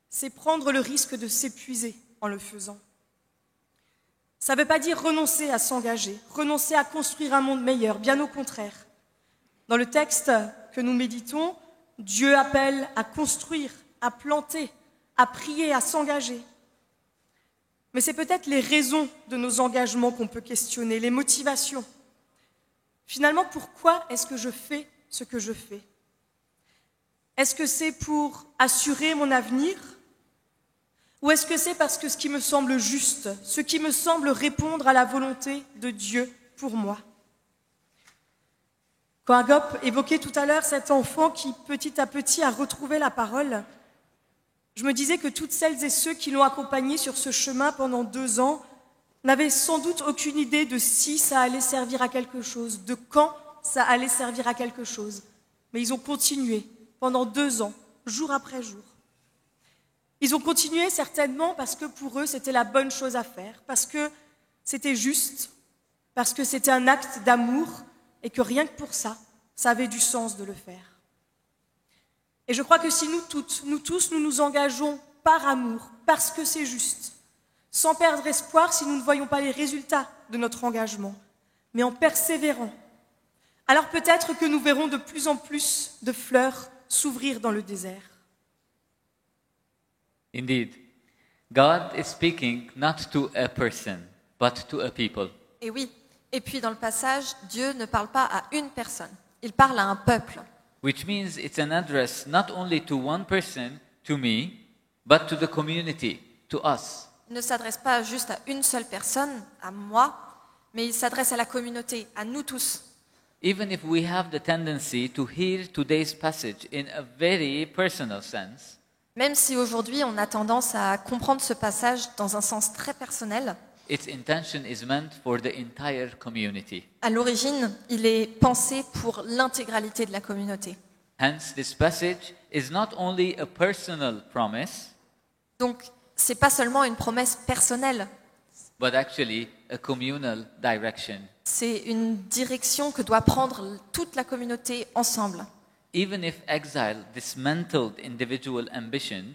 c'est prendre le risque de s'épuiser en le faisant. Ça ne veut pas dire renoncer à s'engager, renoncer à construire un monde meilleur, bien au contraire. Dans le texte que nous méditons, Dieu appelle à construire, à planter, à prier, à s'engager. Mais c'est peut-être les raisons de nos engagements qu'on peut questionner, les motivations. Finalement, pourquoi est-ce que je fais ce que je fais? Est-ce que c'est pour assurer mon avenir? Ou est-ce que c'est parce que ce qui me semble juste, ce qui me semble répondre à la volonté de Dieu pour moi? Quand Agop évoquait tout à l'heure cet enfant qui, petit à petit, a retrouvé la parole, je me disais que toutes celles et ceux qui l'ont accompagné sur ce chemin pendant 2 ans n'avaient sans doute aucune idée de si ça allait servir à quelque chose, de quand ça allait servir à quelque chose. Mais ils ont continué pendant 2 ans, jour après jour. Ils ont continué certainement parce que pour eux, c'était la bonne chose à faire, parce que c'était juste, parce que c'était un acte d'amour et que rien que pour ça, ça avait du sens de le faire. Et je crois que si nous toutes, nous tous, nous nous engageons par amour, parce que c'est juste, sans perdre espoir si nous ne voyons pas les résultats de notre engagement, mais en persévérant, alors peut-être que nous verrons de plus en plus de fleurs s'ouvrir dans le désert. Indeed, God is speaking not to a person, but to a people. Et oui, et puis dans le passage, Dieu ne parle pas à une personne, il parle à un peuple. Which means it's an address not only to one person, to me, but to the community, to us. Il ne s'adresse pas juste à une seule personne, à moi, mais il s'adresse à la communauté, à nous tous. Even if we have the tendency to hear today's passage in a very personal sense, Même si aujourd'hui on a tendance à comprendre ce passage dans un sens très personnel, its intention is meant for the entire community. à l'origine, il est pensé pour l'intégralité de la communauté. Hence, this passage is not only a personal promise, Donc, c'est pas seulement une promesse personnelle, but actually a communal direction. c'est une direction que doit prendre toute la communauté ensemble. Even if exile dismantled individual ambition,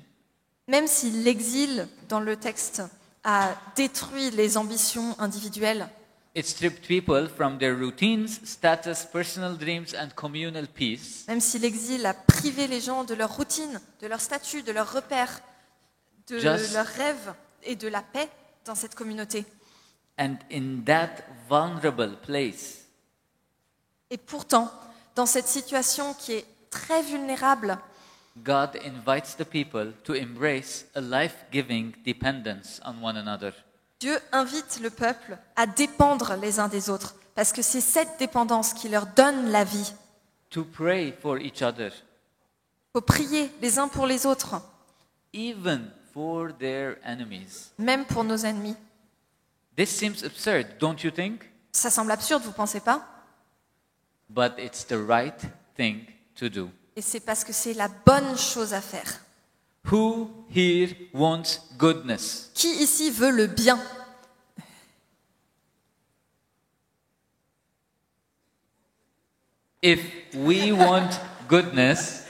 Même si l'exil, dans le texte, a détruit les ambitions individuelles, it stripped people from their routines, status, personal dreams, and communal peace, même si l'exil a privé les gens de leur routine, de leur statut, de leurs repères, de leurs rêves et de la paix dans cette communauté. and in that vulnerable place, Et pourtant, dans cette situation qui est très vulnérable, God invites the people to embrace a life-giving dependence on one another. Dieu invite le peuple à dépendre les uns des autres, parce que c'est cette dépendance qui leur donne la vie. To pray for each other, Il faut prier les uns pour les autres, even for their enemies. même pour nos ennemis. This seems absurd, don't you think? Ça semble absurde, vous ne pensez pas? But it's the right thing to do. Et c'est parce que c'est la bonne chose à faire. Who here wants goodness? Qui ici veut le bien? If we want goodness,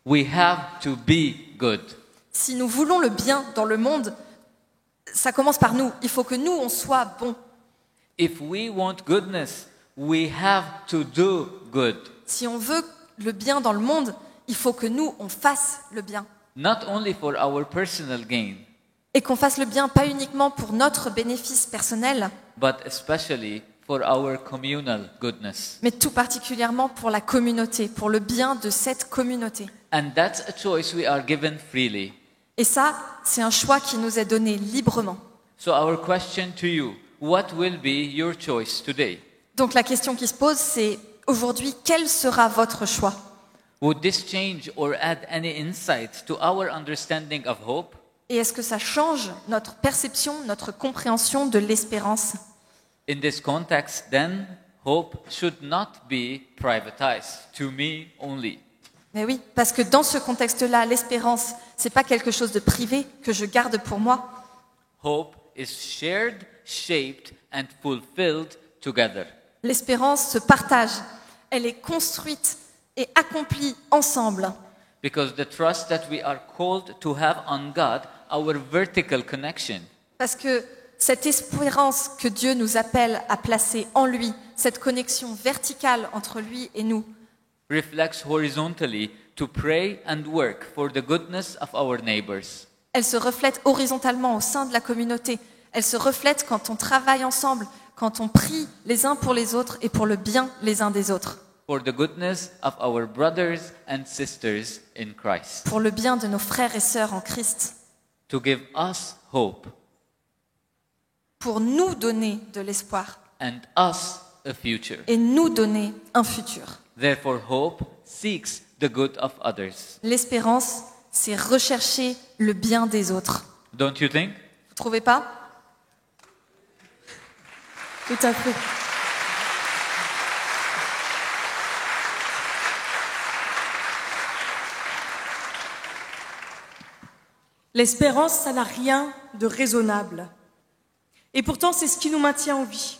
we have to be good. Si nous voulons le bien dans le monde, ça commence par nous. Il faut que nous, on soit bons. If we want goodness, we have to do good. Si on veut le bien dans le monde, il faut que nous, on fasse le bien. Not only for our personal gain, Et qu'on fasse le bien pas uniquement pour notre bénéfice personnel, but especially for our communal goodness. mais tout particulièrement pour la communauté, pour le bien de cette communauté. And that's a choice we are given freely. Et ça, c'est un choix qui nous est donné librement. So our question to you, what will be your choice today? Donc la question qui se pose, c'est aujourd'hui, quel sera votre choix? Would this change or add any insight to our understanding of hope? Et est-ce que ça change notre perception, notre compréhension de l'espérance? In this context, then, hope should not be privatized to me only. Mais oui, parce que dans ce contexte-là, l'espérance, c'est pas quelque chose de privé que je garde pour moi. Hope is shared, shaped, and fulfilled together. L'espérance se partage, elle est construite et accomplie ensemble. Because the trust that we are called to have on God, our vertical connection, Parce que cette espérance que Dieu nous appelle à placer en lui, cette connexion verticale entre lui et nous, reflects horizontally to pray and work for the goodness of our neighbors. elle se reflète horizontalement au sein de la communauté. Elle se reflète quand on travaille ensemble, quand on prie les uns pour les autres et pour le bien les uns des autres. For the goodness of our brothers and sisters in Christ. Pour le bien de nos frères et sœurs en Christ. To give us hope Pour nous donner de l'espoir and us a future. et nous donner un futur. Therefore, hope seeks the good of others. L'espérance, c'est rechercher le bien des autres. Don't you think? Vous trouvez pas? Tout à fait. L'espérance, ça n'a rien de raisonnable. Et pourtant, c'est ce qui nous maintient en vie.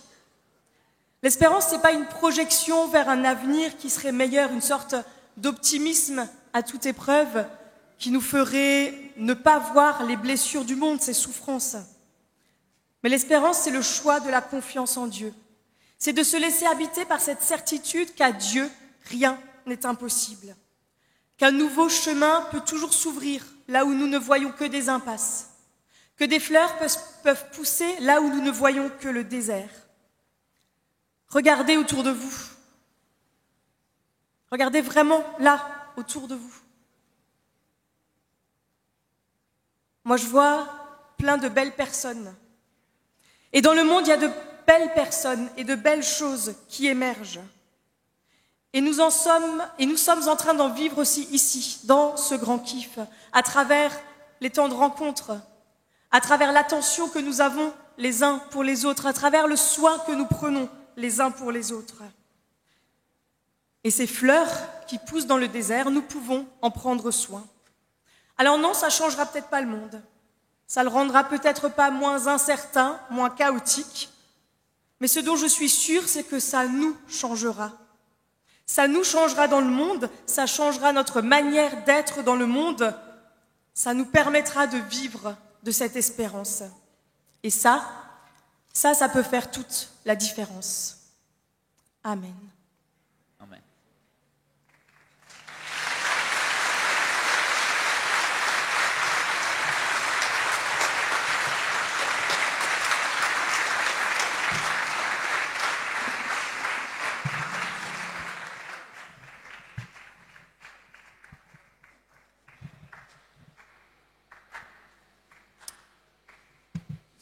L'espérance, ce n'est pas une projection vers un avenir qui serait meilleur, une sorte d'optimisme à toute épreuve qui nous ferait ne pas voir les blessures du monde, ses souffrances. Mais l'espérance, c'est le choix de la confiance en Dieu. C'est de se laisser habiter par cette certitude qu'à Dieu, rien n'est impossible. Qu'un nouveau chemin peut toujours s'ouvrir là où nous ne voyons que des impasses. Que des fleurs peuvent pousser là où nous ne voyons que le désert. Regardez autour de vous. Regardez vraiment là, autour de vous. Moi, je vois plein de belles personnes. Et dans le monde, il y a de belles personnes et de belles choses qui émergent. Et nous sommes en train d'en vivre aussi ici, dans ce grand kiff, à travers les temps de rencontres, à travers l'attention que nous avons les uns pour les autres, à travers le soin que nous prenons les uns pour les autres. Et ces fleurs qui poussent dans le désert, nous pouvons en prendre soin. Alors non, ça ne changera peut-être pas le monde. Ça ne le rendra peut-être pas moins incertain, moins chaotique. Mais ce dont je suis sûre, c'est que ça nous changera. Ça nous changera dans le monde, ça changera notre manière d'être dans le monde. Ça nous permettra de vivre de cette espérance. Et ça peut faire toute la différence. Amen. Amen.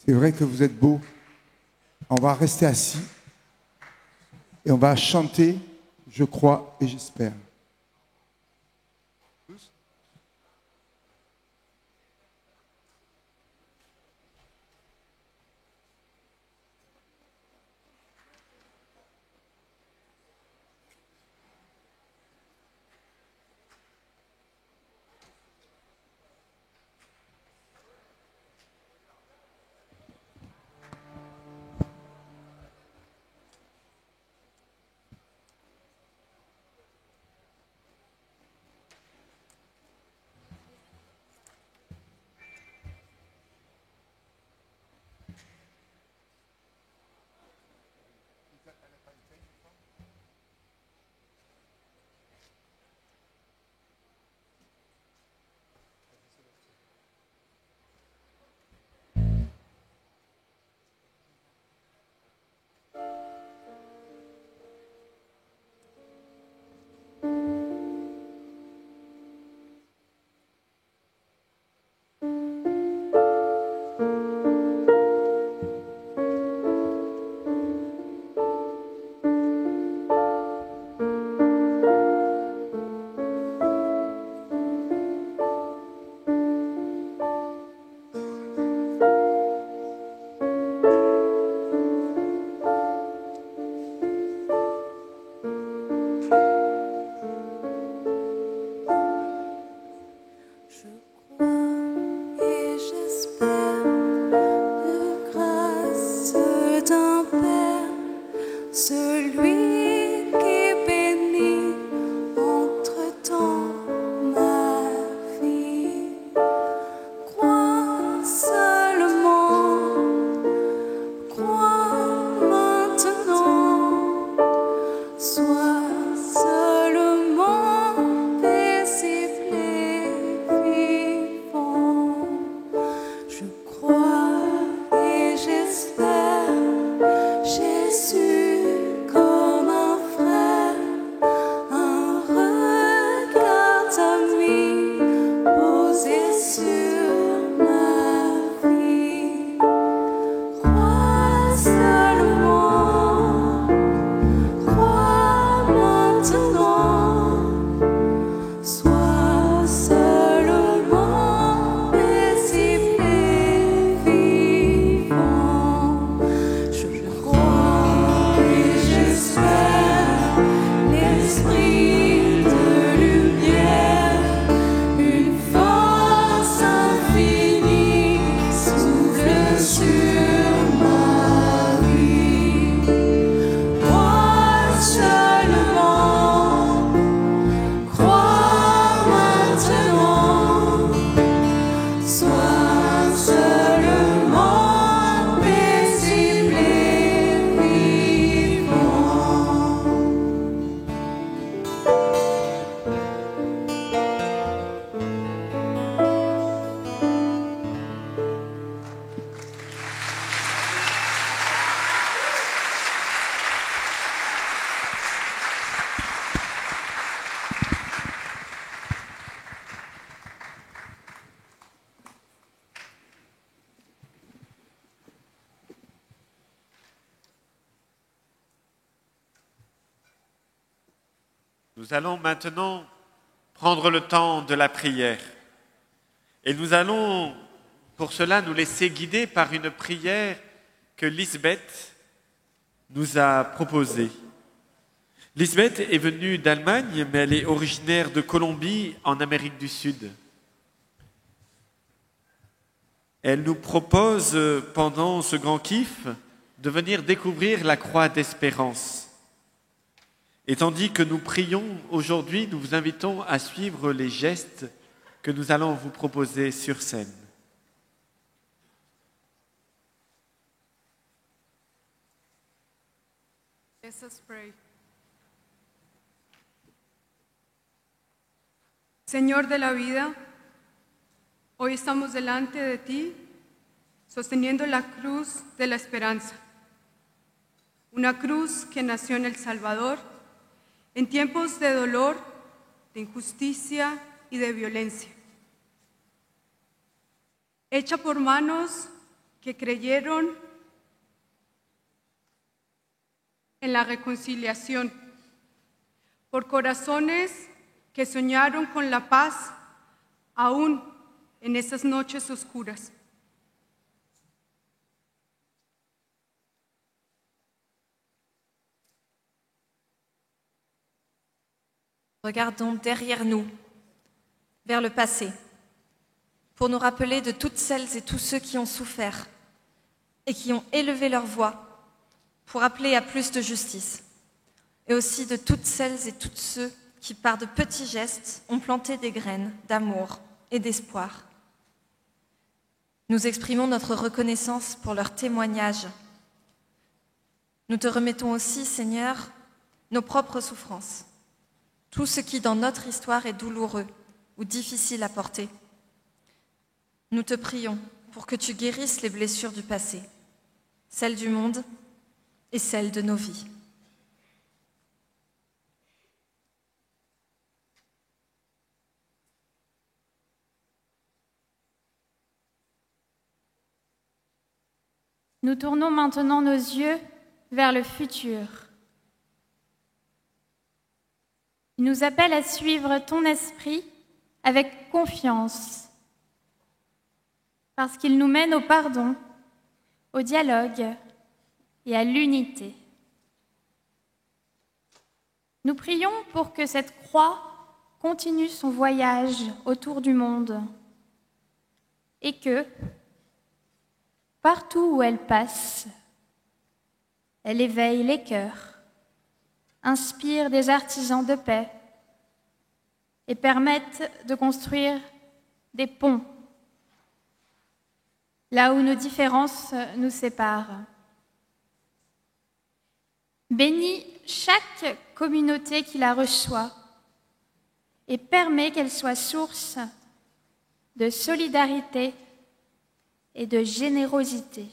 C'est vrai que vous êtes beaux. On va rester assis et on va chanter « Je crois et j'espère ». Nous allons maintenant prendre le temps de la prière. Et nous allons, pour cela, nous laisser guider par une prière que Lisbeth nous a proposée. Lisbeth est venue d'Allemagne, mais elle est originaire de Colombie, en Amérique du Sud. Elle nous propose, pendant ce grand kiff, de venir découvrir la croix d'espérance. Et tandis que nous prions aujourd'hui, nous vous invitons à suivre les gestes que nous allons vous proposer sur scène. Let us pray. Señor de la vida, hoy estamos delante de ti, sosteniendo la cruz de la esperanza. Una cruz que nació en El Salvador, en tiempos de dolor, de injusticia y de violencia. Hecha por manos que creyeron en la reconciliación, por corazones que soñaron con la paz aún en esas noches oscuras. Regardons derrière nous, vers le passé, pour nous rappeler de toutes celles et tous ceux qui ont souffert et qui ont élevé leur voix pour appeler à plus de justice, et aussi de toutes celles et tous ceux qui, par de petits gestes, ont planté des graines d'amour et d'espoir. Nous exprimons notre reconnaissance pour leur témoignage. Nous te remettons aussi, Seigneur, nos propres souffrances, tout ce qui dans notre histoire est douloureux ou difficile à porter. Nous te prions pour que tu guérisses les blessures du passé, celles du monde et celles de nos vies. Nous tournons maintenant nos yeux vers le futur. Il nous appelle à suivre ton esprit avec confiance, parce qu'il nous mène au pardon, au dialogue et à l'unité. Nous prions pour que cette croix continue son voyage autour du monde et que, partout où elle passe, elle éveille les cœurs, inspire des artisans de paix et permette de construire des ponts là où nos différences nous séparent. Bénis chaque communauté qui la reçoit et permet qu'elle soit source de solidarité et de générosité.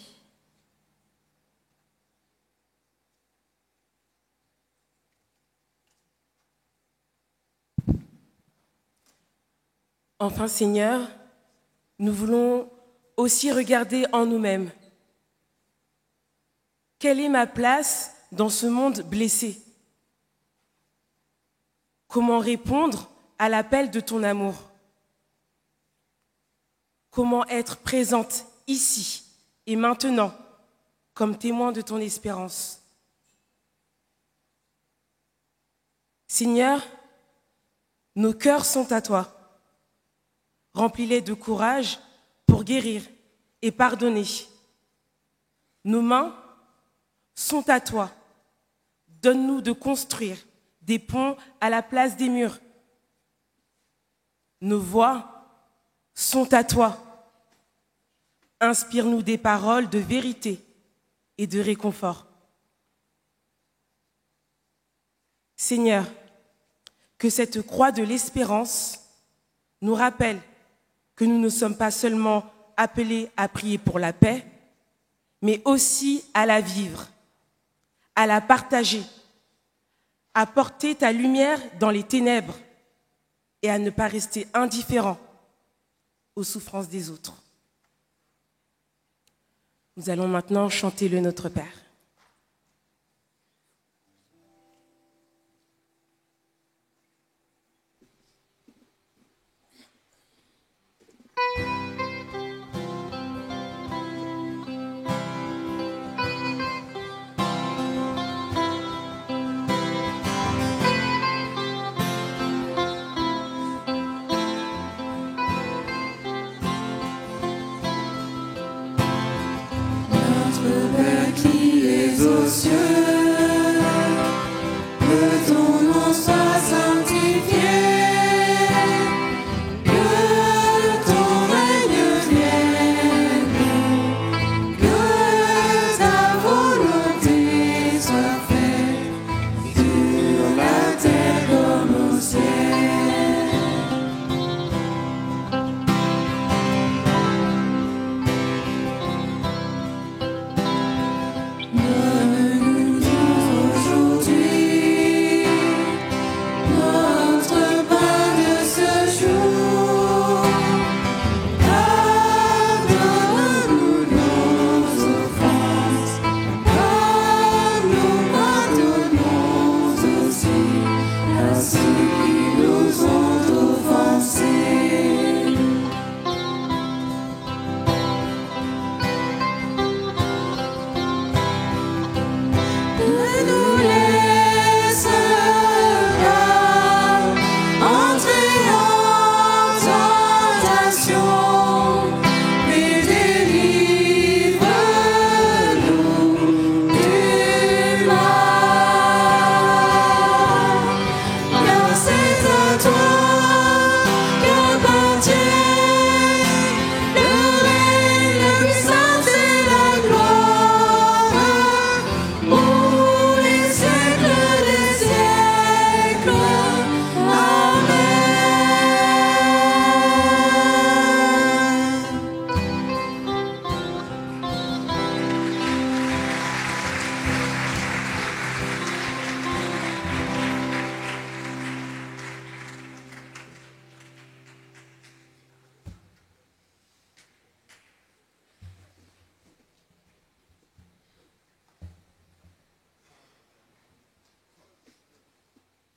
Enfin, Seigneur, nous voulons aussi regarder en nous-mêmes. Quelle est ma place dans ce monde blessé? Comment répondre à l'appel de ton amour? Comment être présente ici et maintenant comme témoin de ton espérance? Seigneur, nos cœurs sont à toi. Remplis-les de courage pour guérir et pardonner. Nos mains sont à toi. Donne-nous de construire des ponts à la place des murs. Nos voix sont à toi. Inspire-nous des paroles de vérité et de réconfort. Seigneur, que cette croix de l'espérance nous rappelle que nous ne sommes pas seulement appelés à prier pour la paix, mais aussi à la vivre, à la partager, à porter ta lumière dans les ténèbres et à ne pas rester indifférent aux souffrances des autres. Nous allons maintenant chanter le Notre Père.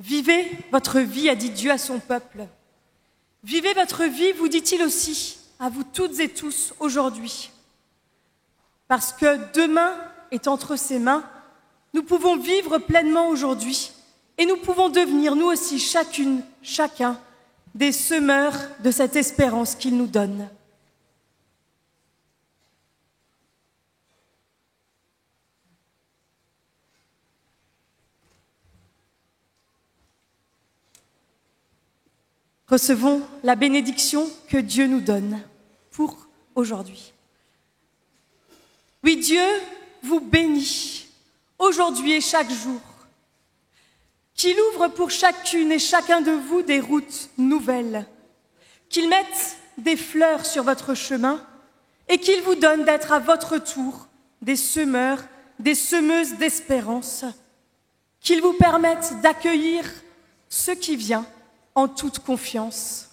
Vivez votre vie, a dit Dieu à son peuple. Vivez votre vie, vous dit-il aussi, à vous toutes et tous aujourd'hui. Parce que demain est entre ses mains, nous pouvons vivre pleinement aujourd'hui et nous pouvons devenir, nous aussi, chacune, chacun, des semeurs de cette espérance qu'il nous donne. Recevons la bénédiction que Dieu nous donne pour aujourd'hui. Oui, Dieu vous bénit aujourd'hui et chaque jour, qu'il ouvre pour chacune et chacun de vous des routes nouvelles, qu'il mette des fleurs sur votre chemin et qu'il vous donne d'être à votre tour des semeurs, des semeuses d'espérance, qu'il vous permette d'accueillir ce qui vient en toute confiance.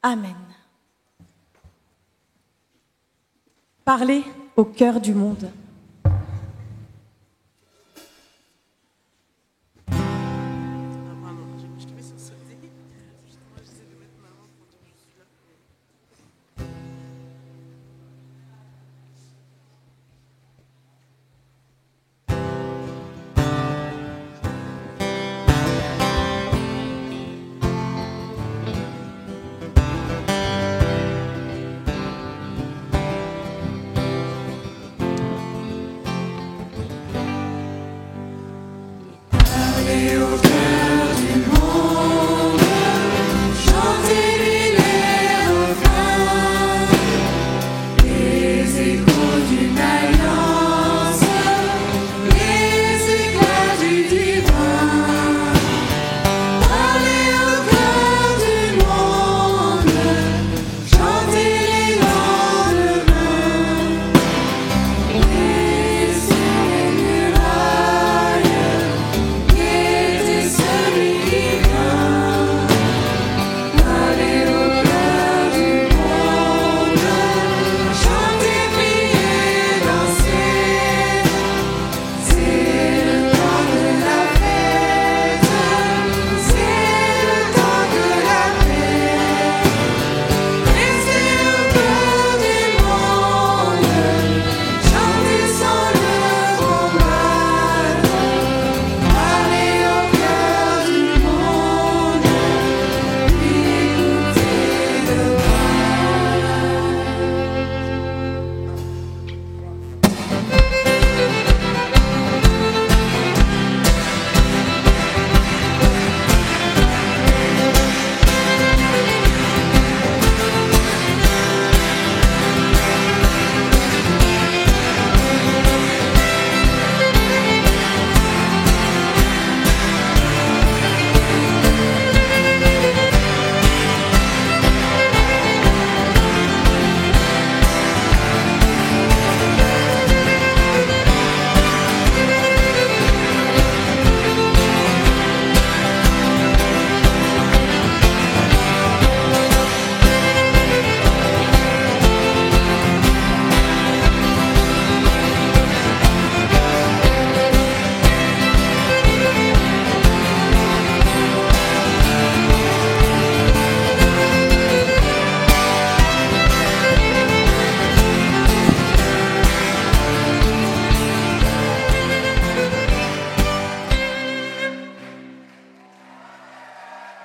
Amen. Parlez au cœur du monde. It is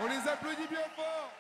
On les applaudit bien fort.